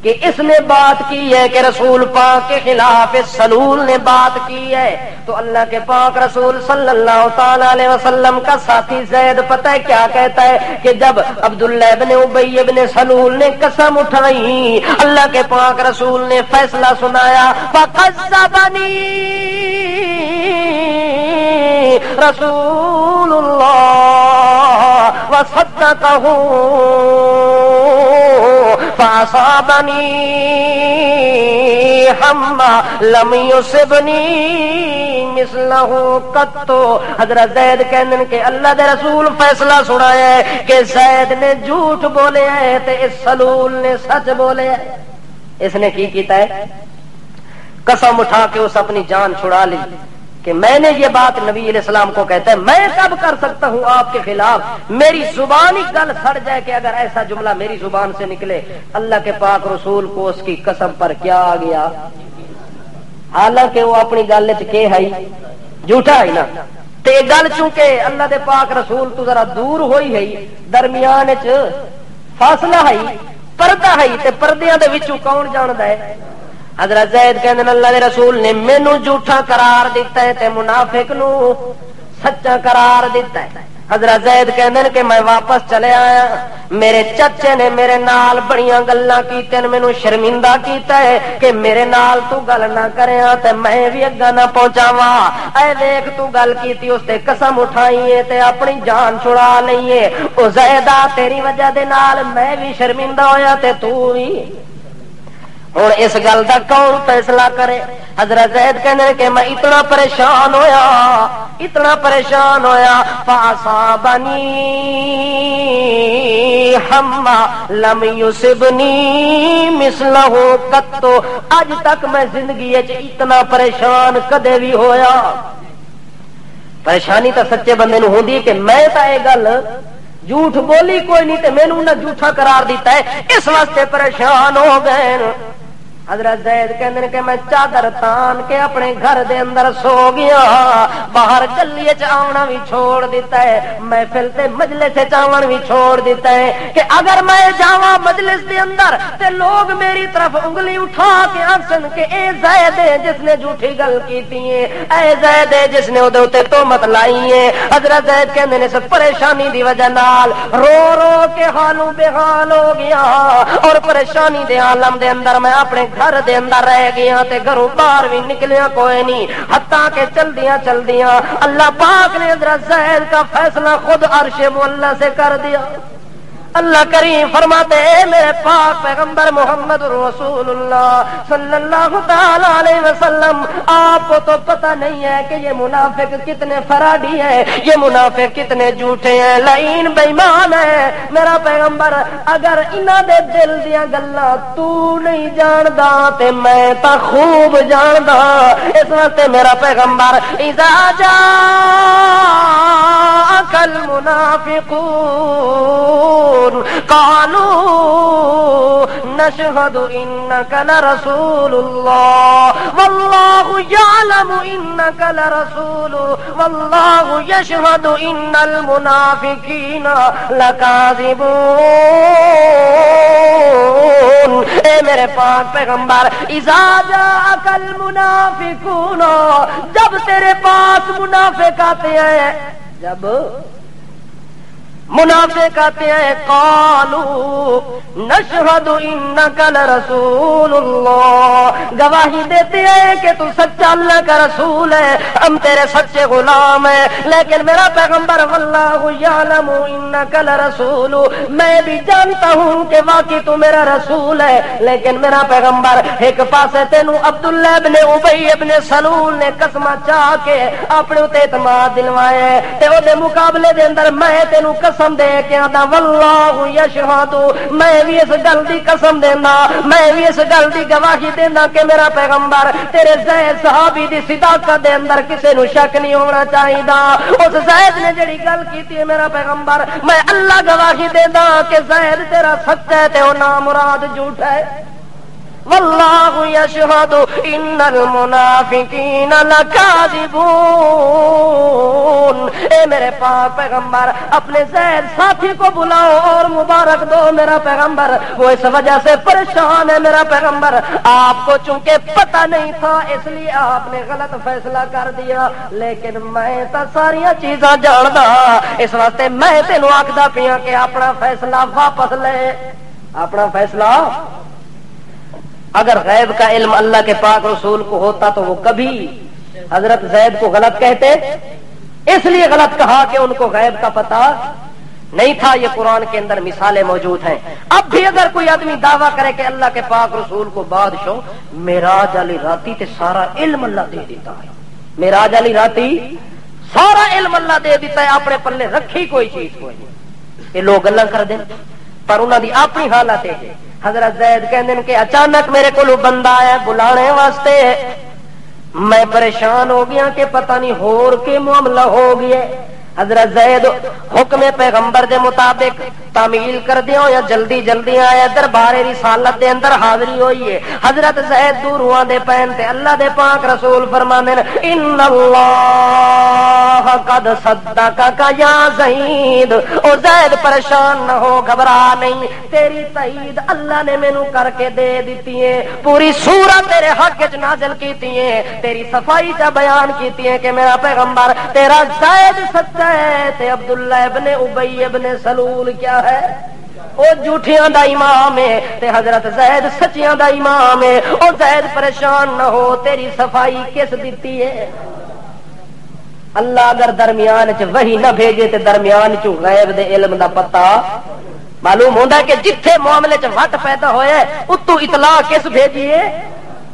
کہ اس نے بات کی ہے کہ رسول پاک کے خلاف اس سلول نے بات کی ہے، تو اللہ کے پاک رسول صلی اللہ تعالی علیہ وسلم کا ساتھی زید پتہ ہے کیا کہتا ہے کہ جب عبداللہ ابن ابی ابن سلول نے قسم اٹھائی، اللہ کے پاک رسول نے فیصلہ سنایا، فَقَذَّبَنِي رسول اللہ وصدقه فاصابنی ہم لم یصبنی مثلہ قط۔ حضرت زید کہندے کہ اللہ دے رسول فیصلہ سنایا ہے کہ زید نے جھوٹ بولے ہے تے اس سلول نے سچ بولے ہے۔ اس نے کی کیتا ہے؟ قسم اٹھا کے اس اپنی جان چھڑا لی کہ میں نے یہ بات نبی علیہ السلام کو کہتا ہے، میں کب کر سکتا ہوں آپ کے خلاف؟ میری زبان ہی گل سڑ جائے کہ اگر ایسا جملہ میری زبان سے نکلے۔ اللہ کے پاک رسول کو اس کی قسم پر کیا آ گیا؟ حالانکہ وہ اپنی گل کے ہے جھوٹا ہے نا، تے گل چونکہ اللہ دے پاک رسول تو ذرا دور ہوئی ہے، درمیان فاصلہ ہے، پردہ ہے، تے پردیاں دے وچوں کون جاندا ہے؟ حضرت زید کہندے اللہ دے رسول نے مینوں جھوٹا قرار دیتا ہے تے منافق نو سچا قرار دیتا ہے۔ حضرت زید کہندے کہ میں واپس چلے آیا، میرے چچے نے میرے نال بڑیاں گلاں کیتیں، مینوں شرمندہ کیتا ہے کہ میرے نال تو گل نہ کریاں تے میں بھی اگا نہ پہنچاواں۔ اے دیکھ تو گل کیتی اس تے قسم اٹھائی ہے تے اپنی جان چھڑا لئی ہے، او زیدہ تیری وجہ دے نال میں بھی شرمندہ ہویا تے تو بھی۔ ہوں اس گل کا کون فیصلہ کرے؟ حضرت زید کہنے کہ میں اتنا پریشان ہویا، اتنا پریشان ہویا، فاصابنی ہما لم یصبنی مثلہ قط، اج تک میں زندگی اتنا پریشان کدے بھی ہویا۔ پریشانی تو سچے بندے نو ہوندی ہے کہ میں تا یہ گل جھوٹ بولی کوئی نہیں تے مینوں نہ جھوٹا قرار دیتا ہے، اس واسطے پریشان ہو گئے۔ حضرت زید کہندے کہ میں چادر تان کے اپنے گھر دے اندر سو گیا، باہر گلی وچ آونا بھی چھوڑ دیتا ہے، محفل تے مجلس وچ آون بھی چھوڑ دیتا ہے کہ اگر میں جاواں مجلس دے اندر تے لوگ میری طرف انگلی اٹھا کے آکھن کہ اے زید ہے جس نے جھوٹی گل کیتی ہے، اے زید ہے جس نے اودے تے تہمت لائی ہے۔ حضرت زید کہندے نے اس پریشانی دی وجہ نال رو رو کے حالوں بے حال ہو گیا، اور پریشانی دے عالم دے اندر میں اپنے گھر دے اندر رہ گیا تے گھروں باہر بھی نکلیا کوئی نہیں، حتیٰ کہ چل دیاں اللہ پاک نے حضرت زید کا فیصلہ خود عرش معلی سے کر دیا۔ اللہ کریم فرماتے اے میرے پاک پیغمبر محمد رسول اللہ صلی اللہ تعالی علیہ وسلم، آپ کو تو پتہ نہیں ہے کہ یہ منافق کتنے فراڈی ہیں، یہ منافق کتنے جھوٹے ہیں، لعین بے ایمان ہے۔ میرا پیغمبر اگر انہاں دے دل دیاں گلاں تو نہیں جاندا تے میں تا خوب جاندا، اس واسطے میرا پیغمبر اذا جاءک المنافقون قالوا نشهد انك لرسول الله والله يعلم انك لرسول والله يشهد ان المنافقين لكاذبون۔ اے میرے پاک پیغمبر اذا جاءك المنافقون، جب تیرے پاس منافق آتے ہیں، جب منافق آتے ہیں، قالو نشہد انک لرسول اللہ، گواہی دیتے ہیں کہ تو سچا اللہ کا رسول ہے، ہم تیرے سچے غلام ہیں، لیکن میرا پیغمبر واللہ یعلم انک لرسول، میں بھی جانتا ہوں کہ واقعی تو میرا رسول ہے، لیکن میرا پیغمبر ایک پاسے تینوں عبداللہ ابن ابی ابن سلول نے قسم چاہ کے اپنے تے اعتماد دلوائے تے او دے مقابلے دے اندر میں تینوں قسم دے کے آتا واللہ یشہد، میں بھی اس گل دی قسم دینا، میں بھی اس گل دی گواہی دینا کہ میرا پیغمبر تیرے زید صحابی دی صداقت دے اندر کسے نو شک نہیں ہونا چاہیے۔ اس زید نے جڑی گل کیتی ہے میرا پیغمبر، میں اللہ گواہی دینا کہ زید تیرا سچا ہے تے او نامراد جھوٹا ہے۔ واللہ یشہد ان المنافقین لکاذبون۔ اے میرے پاک پیغمبر اپنے زید ساتھی کو بلاؤ اور مبارک دو میرا پیغمبر، وہ اس وجہ سے پریشان ہے میرا پیغمبر، آپ کو چونکہ پتہ نہیں تھا اس لیے آپ نے غلط فیصلہ کر دیا، لیکن میں تو ساری چیزاں جاندا، اس واسطے میں تینوں آکھدا پیا کہ اپنا فیصلہ واپس لے، اپنا فیصلہ۔ اگر غیب کا علم اللہ کے پاک رسول کو ہوتا تو وہ کبھی حضرت زید کو غلط کہتے، اس لیے غلط کہا کہ ان کو غیب کا پتہ نہیں تھا۔ یہ قرآن کے اندر مثالیں موجود ہیں۔ اب بھی اگر کوئی آدمی دعویٰ کرے کہ اللہ کے پاک رسول کو بادشاہ معراج والی راتی تے سارا علم اللہ دے دیتا ہے، معراج والی راتی سارا علم اللہ دے دیتا ہے، اپنے پلے رکھی کوئی چیز کوئی نہیں، یہ لوگ گلاں کر دیں پر انہاں دی اپنی حالت ہے۔ حضرت زید کہندے کہ اچانک میرے کو بندہ آیا بلانے واسطے، میں پریشان ہو گیا کہ پتہ نہیں ہور کے معاملہ ہو گیا۔ حضرت زید حکم پیغمبر دے مطابق تعمیل کر دیو یا جلدی جلدی آیا دربار رسالت دے اندر حاضری ہوئی ہے. حضرت زید دور ہوا دے پین تے اللہ دے پاک رسول فرمانے ان اللہ قد صدقک یا زید. او زید پریشان نہ ہو گھبرا نہیں, تیری تائید اللہ نے مینوں کر کے دے دیتی ہے. پوری سورت تیرے حق وچ نازل کیتی ہے, تیری صفائی کا بیان کیتی ہے کہ میرا پیغمبر تیرا زید سچا ہے تے عبداللہ ابن ابی ابن سلول کیا ہے او جھوٹیاں دا امام ہے تے حضرت زید سچیاں دا امام ہے. او زید پریشان نہ ہو, تیری صفائی کس دیتی ہے. اللہ اگر درمیان چ وحی نہ بھیجے تے درمیان چ غیب دے علم دا پتہ معلوم ہوندا کہ جتھے معاملے چ وٹ پیدا ہویا ہے اتو اطلاع کس بھیجیے,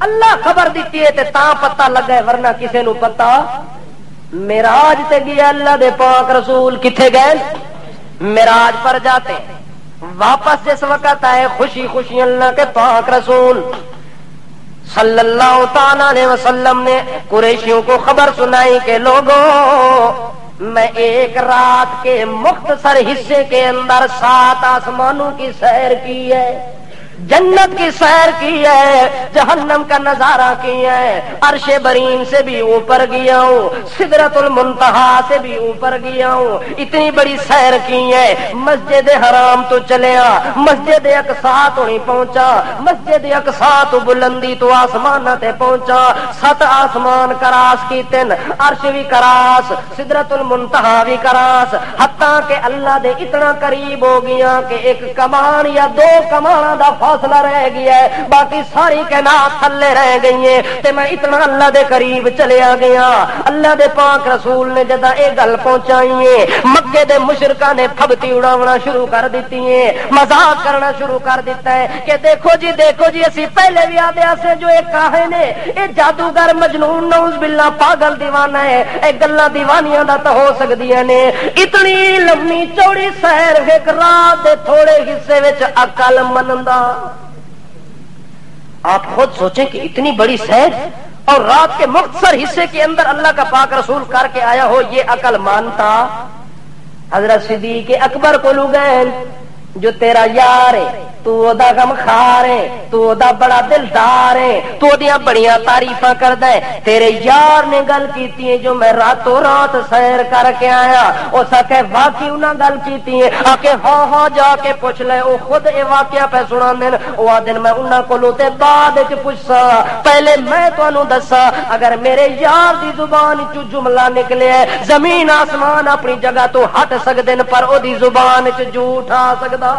اللہ خبر دیتی ہے تے تاں پتہ لگا ہے, ورنہ کسے نو پتہ. معراج تے گیا اللہ دے پاک رسول, کتھے گئے معراج پر جاتے واپس جس وقت آئے خوشی خوشی اللہ کے پاک رسول صلی اللہ تعالی علیہ وسلم نے قریشیوں کو خبر سنائی کہ لوگوں میں ایک رات کے مختصر حصے کے اندر 7 آسمانوں کی سیر کی ہے, جنت کی سیر کی ہے, جہنم کا نظارہ کیا ہے, عرش برین سے بھی اوپر گیا ہوں, سدرۃ المنتہا سے بھی اوپر گیا ہوں, اتنی بڑی سیر کی ہے. مسجد حرام تو چلیا, مسجد اقصی تو نہیں پہنچا, مسجد اقصی تو بلندی تو آسمان تے پہنچا, 7 آسمان کراس کی تن, عرش بھی کراس, سدرۃ المنتہا بھی کراس, حتیٰ کہ اللہ دے اتنا قریب ہو گیا کہ ایک کمان یا 2 کماناں دا فاصلہ رہ گیا ہے, باقی ساری کائنات تھلے رہ گئی ہیں تے میں اتنا اللہ دے قریب چلیا گیا. اللہ دے پاک رسول نے جدا اے گل پہنچائی ہے, مکے دے مشرکاں نے پھبتی اڑاونا شروع کر دیتی ہیں, مذاق کرنا شروع کر دیتا ہے کہ دیکھو جی اسی پہلے بھی آدھے سے جو ایک کہے نے اے جادوگر مجنون نعوذ باللہ پاگل دیوانہ ہے, اے گلاں دیوانیاں دا تے ہو سکدیاں نے. اتنی لمبی چوڑی سیر ایک رات دے تھوڑے حصے وچ عقل مندا. آپ خود سوچیں کہ اتنی بڑی سیر اور رات کے مختصر حصے کے اندر اللہ کا پاک رسول کر کے آیا ہو, یہ عقل مانتا. حضرت صدیق اکبر کو لگین جو تیرا یار ہے, تو دا غم خار ہے, تو دا بڑا دلدار ہے, تو دیاں بڑیاں تعریفاں کردا ہے, تیرے یار نے گل کیتی ہے جو میں راتوں رات سیر کر کے آیا. او سکے واقعی انہاں گل کیتی ہے, آ کے ہاں جا کے پوچھ لے, او خود اے واقعہ پہ سناندے, او آدن میں انہاں کولوں تے بعد وچ پوچھسا, پہلے میں تانوں دسا اگر میرے یار دی زبان چ جملہ نکلے زمین آسمان اپنی جگہ تو ہٹ سکدے نے, پر او دی زبان چ جھوٹ آ سکدا.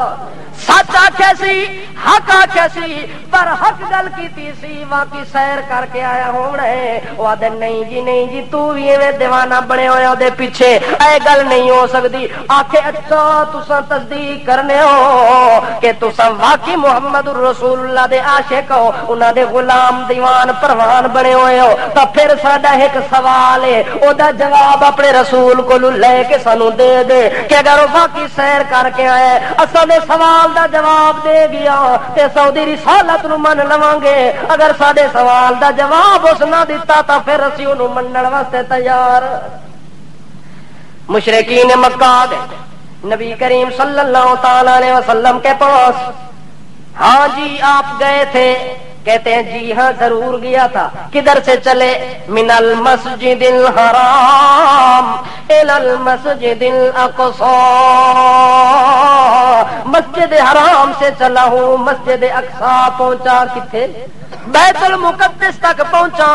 سچ آکھیا سی, حق آکھیا سی, پر حق گل کیتی سی, واقعی سیر کر کے آیا ہونا ہے. وہ آدھے نہیں جی تو بھی ایویں دیوانہ بنے ہوئے او دے پیچھے, اے گل نہیں ہو سکتی. آکھے اچھا تساں تصدیق کرنے ہو کہ تساں واقعی محمد رسول اللہ دے عاشق ہو, انہاں دے غلام دیوان پروان بنے ہوئے ہو, تو پھر ساڈا ایک سوال ہے, او دا جواب اپنے رسول کو لے کے سانو دے دے کہ اگر وہ واقعی سیر کر کے آئے اساں دے سوال دا جواب دے گیا تے سعودی رسالت نو من لواں گے, اگر ساڈے سوال دا جواب اس نہ دیتا تو پھر اسی اونوں منن واسطے تیار. مشرکین مکہ دے نبی کریم صلی اللہ تعالی علیہ وسلم کے پاس, ہاں جی آپ گئے تھے, کہتے ہیں جی ہاں ضرور گیا تھا. کدھر سے چلے؟ من المسجد الحرام الى المسجد الاقصی, مسجد حرام سے چلا ہوں مسجد اقصی پہنچا, کتھے بیت المقدس تک پہنچا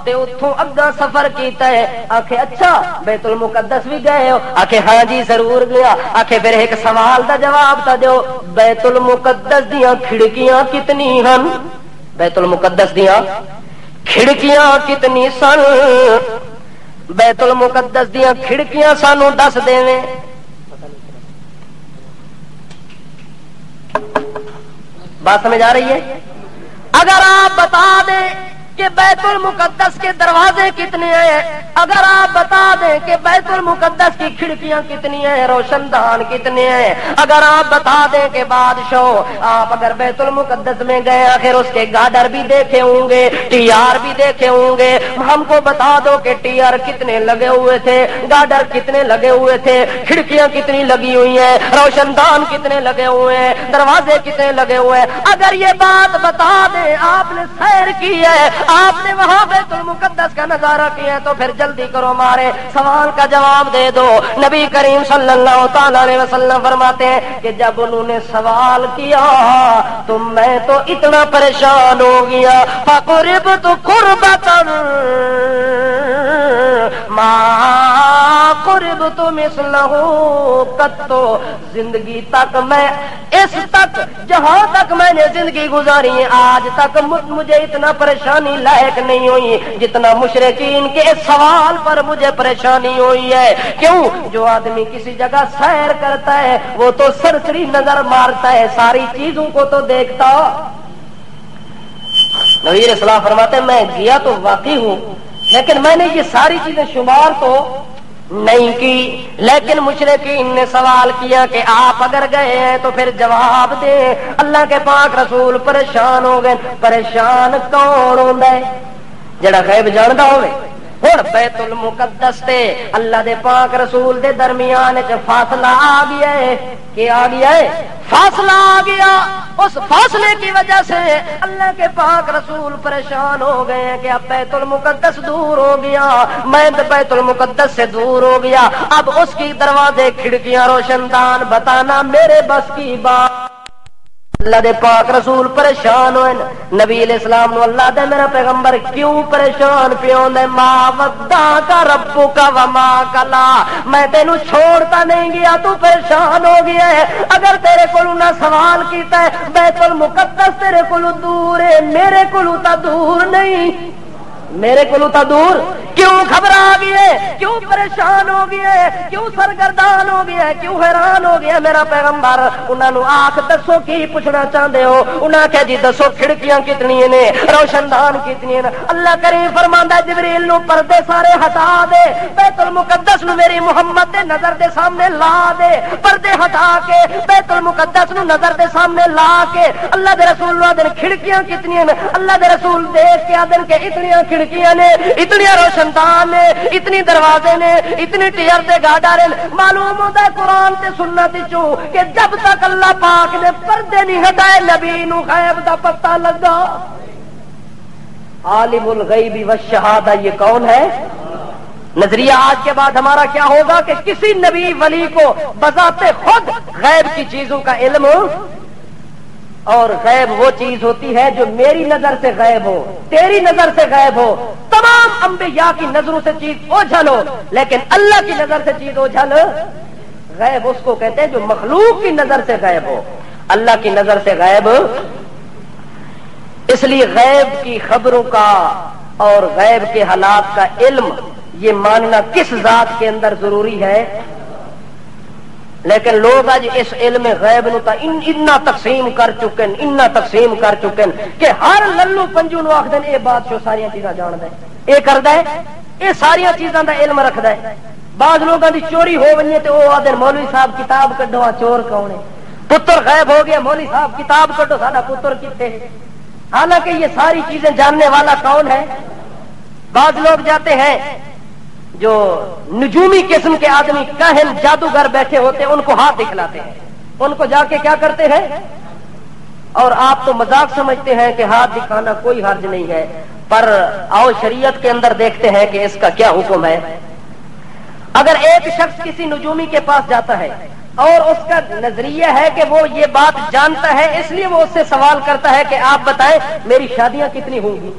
تے اتھوں اگا سفر کیتا ہے. آکھے اچھا بیت المقدس بھی گئے ہو؟ آکھے ہاں جی ضرور گیا. آکھے پھر ایک سوال دا جواب تا دیو, بیت المقدس دیاں کھڑکیاں کتنی ہن؟ بیت المقدس دیاں کھڑکیاں کتنی سن؟ بیت المقدس دیاں کھڑکیاں سانو دس دیویں. بات سمجھ آ رہی ہے؟ اگر آپ بتا دیں کہ بیت المقدس کے دروازے کتنے ہیں؟ اگر آپ بتا دیں کہ بیت المقدس کی کھڑکیاں کتنی ہیں، روشن دان کتنے ہیں، اگر آپ بتا دیں کہ بادشاہ آپ اگر بیت المقدس میں گئے آخر اس کے گارڈر بھی دیکھے ہوں گے، ٹی آر بھی دیکھے ہوں گے، ہم کو بتا دو کہ ٹی آر کتنے لگے ہوئے تھے، گارڈر کتنے لگے ہوئے تھے، کھڑکیاں کتنی لگی ہوئی ہیں، روشن دان کتنے لگے ہوئے ہیں، دروازے کتنے لگے ہوئے ہیں۔ اگر یہ بات بتا دیں آپ نے سیر کی ہے، آپ نے وہاں بیت المقدس کا نظارہ کیا ہے، تو پھر جلدی کرو ہمارے سوال کا جواب دے دو۔ نبی کریم صلی اللہ تعالی علیہ وسلم فرماتے ہیں کہ جب انہوں نے سوال کیا تو میں تو اتنا پریشان ہو گیا، فقربت قربۃ ما قربت مثلہ قط، زندگی تک میں اس تک جہاں تک میں نے زندگی گزاری ہے آج تک مجھے اتنا پریشانی لاحق نہیں ہوئی جتنا مشرکین کے اس سوال پر مجھے پریشانی ہوئی ہے۔ کیوں؟ جو آدمی کسی جگہ سیر کرتا ہے وہ تو سرسری نظر مارتا ہے، ساری چیزوں کو تو دیکھتا۔ نبی علیہ السلام فرماتے ہیں میں گیا تو واقعی ہوں، لیکن میں نے یہ ساری چیزیں شمار تو نہیں کی، لیکن مشرکین نے سوال کیا کہ آپ اگر گئے ہیں تو پھر جواب دیں۔ اللہ کے پاک رسول پریشان ہو گئے۔ پریشان کون ہوندا ہے؟ جڑا غیب جاندا ہوے۔ ہن بیت المقدس تے اللہ دے پاک رسول دے درمیان وچ فاصلہ آ گیا ہے کہ آ گیا ہے، فاصلہ آ گیا۔ اس فاصلے کی وجہ سے اللہ کے پاک رسول پریشان ہو گئے ہیں کہ اب بیت المقدس دور ہو گیا، میں بیت المقدس سے دور ہو گیا، اب اس کی دروازے کھڑکیاں روشن دان بتانا میرے بس کی بات۔ اللہ دے پاک رسول پریشان ہوئے۔ نبی علیہ السلام نو اللہ دے میرا پیغمبر کیوں پریشان پیوں دے؟ ما ودعک ربک وما قلا، میں تینوں چھوڑتا نہیں گیا، تو پریشان ہو گیا ہے۔ اگر تیرے کولوں نہ سوال کیتا ہے بیت المقدس تیرے کولوں دور ہے، میرے کولوں تا دور نہیں، میرے کولوں تا دور۔ کیوں گھبرا گئے؟ کیوں پریشان ہو گئے؟ کیوں سرگردان ہو گیا؟ کیوں حیران ہو گیا میرا پیغمبر؟ انہاں نو آکھ دسو کی پوچھنا چاہتے ہو؟ انہاں کہا جی دسو کھڑکیاں کتنی نے، روشن دان کتنی نے۔ اللہ کریم فرماندا ہے جبریل نو پردے سارے ہٹا دے، بیت المقدس نو میری محمد دے نظر دے سامنے لا دے، پردے ہٹا کے بیت المقدس نو نظر دے سامنے لا کے اللہ دے رسول نو دن کھڑکیاں کتنی نے، اللہ دے رسول دیکھ کے آدن کے اتنی کھڑکیاں نے، اتنی روشن دان نے، اتنی دروازے نے، اتنی ٹیئر دے گاڈر نے۔ معلوم ہوتا ہے قرآن تے سنت چوں کہ جب تک اللہ پاک نے پردے نہیں ہٹائے نبی نو غیب دا پتہ لگا۔ عالم الغیب والشہادہ یہ کون ہے؟ نظریہ آج کے بعد ہمارا کیا ہوگا کہ کسی نبی ولی کو بذات خود غیب کی چیزوں کا علم ہو، اور غیب وہ چیز ہوتی ہے جو میری نظر سے غیب ہو، تیری نظر سے غیب ہو، تمام انبیاء کی نظروں سے چیز اوجھل ہو، لیکن اللہ کی نظر سے چیز اوجھل غیب اس کو کہتے ہیں جو مخلوق کی نظر سے غیب ہو، اللہ کی نظر سے غیب۔ اس لیے غیب کی خبروں کا اور غیب کے حالات کا علم یہ ماننا کس ذات کے اندر ضروری ہے، لیکن لوگ آج اس علم غیب نو تا اتنا تقسیم کر چکے ہیں، اتنا تقسیم کر چکے ہیں کہ ہر للو پنجو نو آخدے اے بادشاہ ساری چیزاں جاندا ہے، اے کردا ہے، اے ساری چیزاں دا علم رکھدا ہے۔ بعض لوگاں دی چوری ہو ونجے تے او آدھے مولوی صاحب کتاب کڈو، چور کون ہے؟ پتر غائب ہو گیا، مولوی صاحب کتاب کڈو ساڈا پتر کتے ہے؟ حالانکہ یہ ساری چیزیں جاننے والا کون ہے؟ بعض لوگ جاتے ہیں جو نجومی قسم کے آدمی کاہن جادوگر بیٹھے ہوتے ہیں ان کو ہاتھ دکھلاتے ہیں، ان کو جا کے کیا کرتے ہیں؟ اور آپ تو مذاق سمجھتے ہیں کہ ہاتھ دکھانا کوئی حرج نہیں ہے، پر آؤ شریعت کے اندر دیکھتے ہیں کہ اس کا کیا حکم ہے۔ اگر ایک شخص کسی نجومی کے پاس جاتا ہے اور اس کا نظریہ ہے کہ وہ یہ بات جانتا ہے، اس لیے وہ اس سے سوال کرتا ہے کہ آپ بتائیں میری شادیاں کتنی ہوں گی،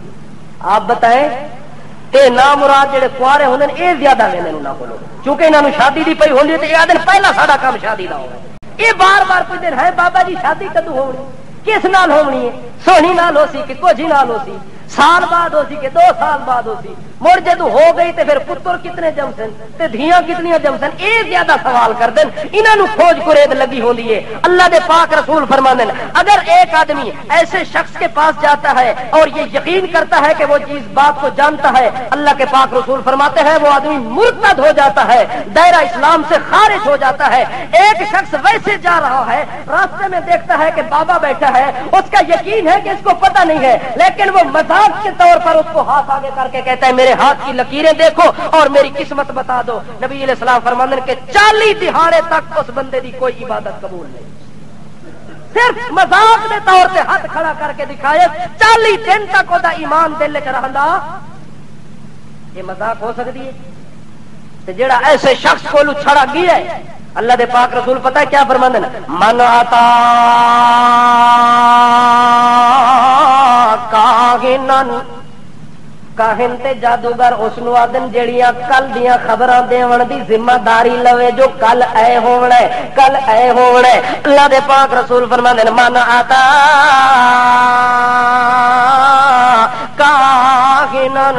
آپ بتائیں تے نامراد جڑے کوارے ہوندے اے زیادہ لیندے نہ بولو، چونکہ انہاں نو شادی دی پئی ہوندی تے اے دن پہلا ساڈا کام شادی دا ہوگا۔ اے بار بار کوئی دن ہے بابا جی شادی کدوں ہونی، کس نال ہونی ہے؟ سونی نال ہو سی کہ کچھ نال ہو سی، سال بعد ہو سی کہ 2 سال بعد ہو سی، مڑ جدو ہو گئی تے پھر پتر کتنے جم سن تے دھیاں کتنی جم سن، اے زیادہ سوال کر دین، انہاں نو کھوج کرید لگی ہوندی ہے۔ اللہ دے پاک رسول فرماندے ہیں اگر ایک آدمی ایسے شخص کے پاس جاتا ہے اور یہ یقین کرتا ہے کہ وہ چیز بات کو جانتا ہے، اللہ کے پاک رسول فرماتے ہیں وہ آدمی مرتد ہو جاتا ہے، دائرہ اسلام سے خارج ہو جاتا ہے۔ ایک شخص ویسے جا رہا ہے، راستے میں دیکھتا ہے کہ بابا بیٹھا ہے، اس کا یقین ہے کہ اس کو پتہ نہیں ہے، لیکن وہ مذاق کے طور پر اس کو ہاتھ آگے کر کے کہتا ہے میرے ہاتھ کی لکیریں دیکھو اور میری قسمت بتا دو۔ نبی علیہ السلام فرماتے ہیں کہ 40 دہاڑے تک اس بندے دی کوئی عبادت قبول نہیں، صرف مذاق کے طور سے ہاتھ کھڑا کر کے دکھائے، 40 دن تک وہ ایمان دل چ رہندا، یہ مذاق ہو سکتی ہے؟ تے جڑا ایسے شخص کو چھڑا گیا ہے، اللہ دے پاک رسول پتہ ہے کیا فرماندے ہیں؟ من آتا کاہنن، کاہن تے جادوگر اس نو آدن جڑیاں کل دیاں خبراں دیون دی ذمہ داری لوے، جو کل اے ہونا ہے، کل اے ہونا ہے۔ اللہ دے پاک رسول فرماندے ہیں من آتا کاہنن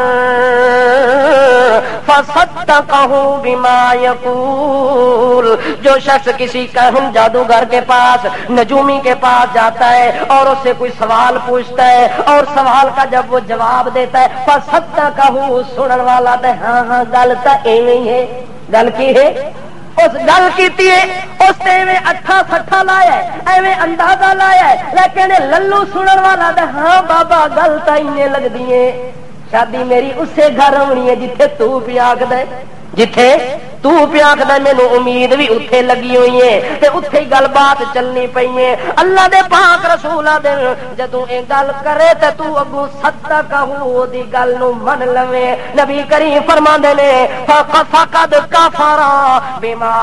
فصدقہ بما یقول، جو شخص کسی کاہن جادوگر کے پاس، نجومی کے پاس جاتا ہے اور اس سے کوئی سوال پوچھتا ہے اور سوال کا جب وہ جواب دیتا ہے فصدقہ، سنن والا تے ہاں ہاں گل تا ایویں ہے، گل کی ہے، اس گل کیتی ہے، اس تے ایویں اٹھا سٹھا لایا ہے، ایویں اندازہ لایا ہے، لیکن للو سنن والا تے ہاں بابا گل تا اینے لگدی ہے، شادی میری اسے گھر ہونی ہے جتھے تو پیا آکھدا ہے، جتھے تو پیا آکھدا مینوں امید بھی اتھے لگی ہوئی ہے تے اتھے ہی گل بات چلنی پئی ہے۔ اللہ دے پاک رسول دے جدوں اے گل کرے تے تو اگوں صدقہ دی گل نو من لوے۔ نبی کریم فرماندے نے فقد کفر بما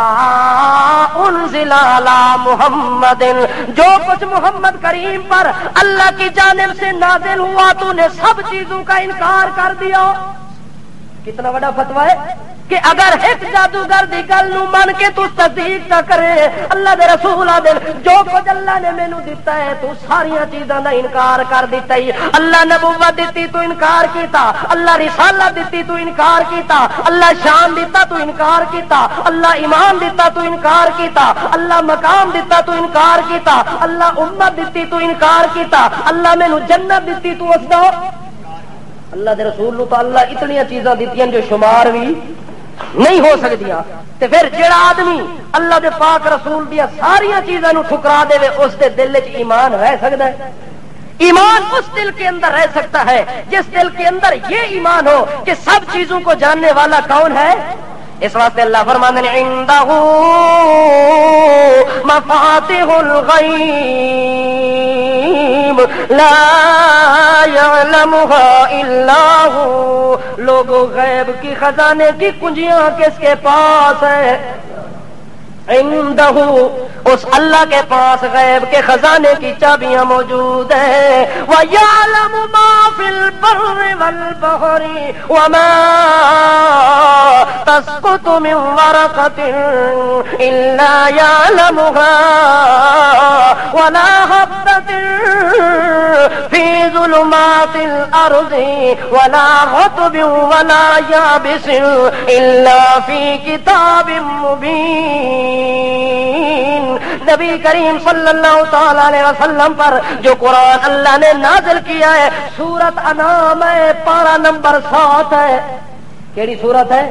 انزل علی محمد، جو کچھ محمد کریم پر اللہ کی جانب سے نازل ہوا تو نے سب چیزوں کا انکار کر دیا۔ کتنا بڑا فتویٰ ہے کہ اگر ایک جادوگر دی گل نو مان کے تو تصدیق نہ کرے، اللہ دے رسول دے جو کچھ اللہ نے مینوں دیتا ہے تو ساری چیزاں دا انکار کر دیتا ہے۔ اللہ نبوت دیتی تو انکار کیتا، اللہ رسالت دیتی تو انکار کیتا، اللہ شان دیتا تو انکار کیتا، اللہ ایمان دیتا تو انکار کیتا، اللہ مقام دیتا تو انکار کیتا، اللہ امت دیتی تو انکار کیتا، اللہ مینوں جنت دیتی تو اس دا، اللہ دے رسول نو تو اللہ اتنی چیزاں دیتیاں جو شمار بھی نہیں ہو سکتیاں۔ تے پھر جڑا آدمی اللہ دے پاک رسول دیا ساری چیزاں نو ٹھکرا دے اس دے دل وچ ایمان رہ سکتا ہے؟ ایمان اس دل کے اندر رہ سکتا ہے جس دل کے اندر یہ ایمان ہو کہ سب چیزوں کو جاننے والا کون ہے۔ اس واسطے اللہ فرماتے ہیں عندہ مفاتح الغیب لا يعلمها الا هو، لوگوں غیب کی خزانے کی کنجیاں کس کے پاس ہے؟ عندہ، اس اللہ کے پاس غیب کے خزانے کی چابیاں موجود ہیں۔ وَيَعْلَمُ مَا فِي الْبَرِّ وَالْبَحْرِ وَمَا تَسْقُطُ مِنْ وَرَقَةٍ إِلَّا يَعْلَمُهَا وَلَا حَبَّةٍ فِي ظُلُمَاتِ الْأَرْضِ وَلَا رَطْبٍ وَلَا يَابِسٍ إِلَّا فِي كِتَابٍ مُبِينٍ۔ نبی کریم صلی اللہ تعالی علیہ وسلم پر جو قرآن اللہ نے نازل کیا ہے، سورت انعام ہے، پارہ نمبر 7 ہے۔ کیڑی سورت ہے؟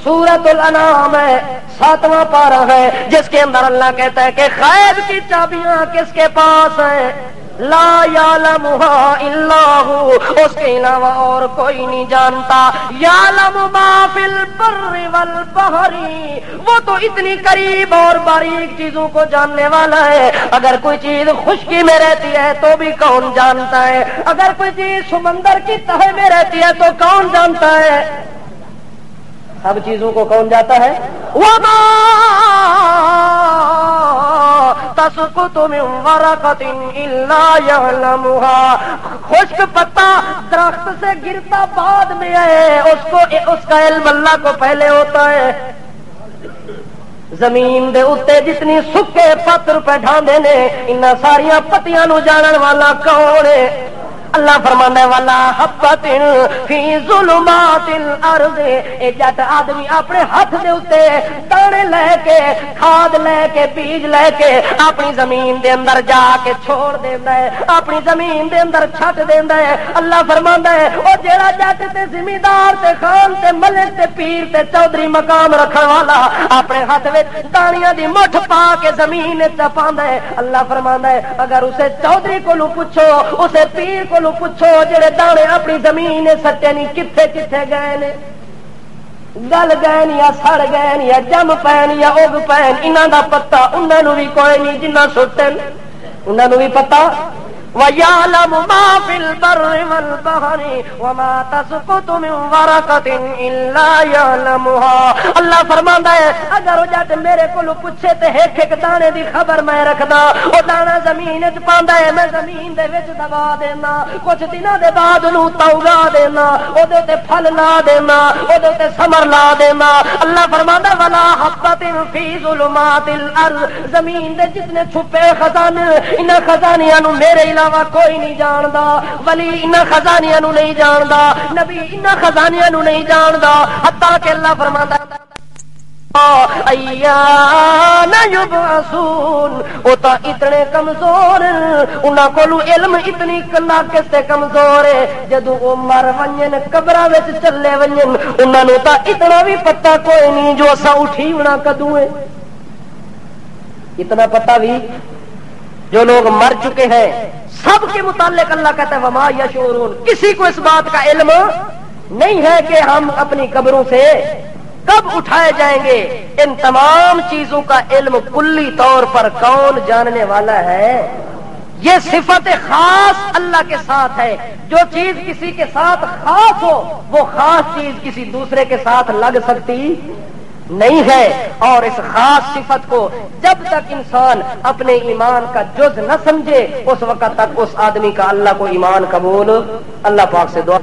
سورت الانعام ہے، 7واں پارہ ہے، جس کے اندر اللہ کہتا ہے کہ غیب کی چابیاں کس کے پاس ہیں؟ لا یعلمها الا هو، اس کے علاوہ اور کوئی نہیں جانتا۔ یعلم ما فی البر والبحر، وہ تو اتنی قریب اور باریک چیزوں کو جاننے والا ہے۔ اگر کوئی چیز خشکی میں رہتی ہے تو بھی کون جانتا ہے، اگر کوئی چیز سمندر کی تہہ میں رہتی ہے تو کون جانتا ہے؟ سب چیزوں کو کون جاتا ہے؟ وما تسقط من ورقة إلا يعلمها، خشک پتا درخت سے گرتا بعد میں ہے، اس کا علم اللہ کو پہلے ہوتا ہے۔ زمین دے اتے جتنی سکے پتر پہ ڈھاندے نے، ان ساریاں پتیاں نو جانن والا کون ہے؟ اللہ فرماتا ہے والا حبۃ فی ظلمات الارض، اے جٹ آدمی اپنے ہاتھ دے اوتے دانے لے کے کھاد لے کے بیج لے کے اپنی زمین دے اندر جا کے چھوڑ دیندا ہے، اپنی زمین دے اندر چھٹ دیندا ہے۔ اللہ فرماندا ہے او جیڑا جٹ تے زمیندار تے خان تے ملک تے پیر تے چودھری مقام رکھن والا اپنے ہاتھ وچ دانیاں دی مٹھ پا کے زمین وچ پاندا ہے، اللہ فرماندا ہے اگر اسے چودھری کولوں پوچھو، اسے پیر کولوں پوچھو جڑے دانے اپنی زمین سٹے نہیں کتھے کتھے گئے نے، گل گئے یا سڑ گئے یا جم پین یا اگ پین، انہاں دا پتہ انہاں نوں بھی کوئی نہیں، جنہ سٹن انہاں نوں بھی پتہ۔ وَيَعْلَمُ مَا فِي الْبَرِّ وَالْبَحْرِ وَمَا تَسْقُطُ مِنْ وَرَقَةٍ إِلَّا يَعْلَمُهَا۔ اللہ فرماندا ہے اگر وہ جٹ میرے کولو پوچھے تے ایک ایک دانے دی خبر میں رکھدا، او دانا زمین وچ پاندا ہے میں زمین دے وچ دبا دینا، کچھ دناں دے بعد نوں توگا دینا، او دے تے پھل لا دینا، او دے تے ثمر لا دینا۔ اللہ فرماندا وَلَا حَبَّةٍ فِي ظُلُمَاتِ الْأَرْضِ، زمین دے جتنے چھپے خزانے انہاں خزانیاں نوں میرے کوئی نہیں جاندا، ولی انہاں خزانیاں نوں نہیں جاندا، نبی انہاں خزانیاں نوں نہیں جاندا، حتیٰ کہ اللہ فرماندا ایان یبعثون، او تا اتنے کمزور انہاں کولو علم اتنی ناقص تے کمزور ہے، جدوں او مر ونجن قبراں وچ چلے ونجن انہاں نوں تا اتنا بھی پتہ کوئی نہیں جو اساں اٹھی ہونا کدوں ہے، اتنا پتہ بھی جو لوگ مر چکے ہیں سب کے متعلق اللہ کہتا ہے وما یشعرون، کسی کو اس بات کا علم نہیں ہے کہ ہم اپنی قبروں سے کب اٹھائے جائیں گے۔ ان تمام چیزوں کا علم کلی طور پر کون جاننے والا ہے؟ یہ صفت خاص اللہ کے ساتھ ہے، جو چیز کسی کے ساتھ خاص ہو وہ خاص چیز کسی دوسرے کے ساتھ لگ سکتی نہیں ہے، اور اس خاص صفت کو جب تک انسان اپنے ایمان کا جز نہ سمجھے اس وقت تک اس آدمی کا اللہ کو ایمان قبول۔ اللہ پاک سے دعا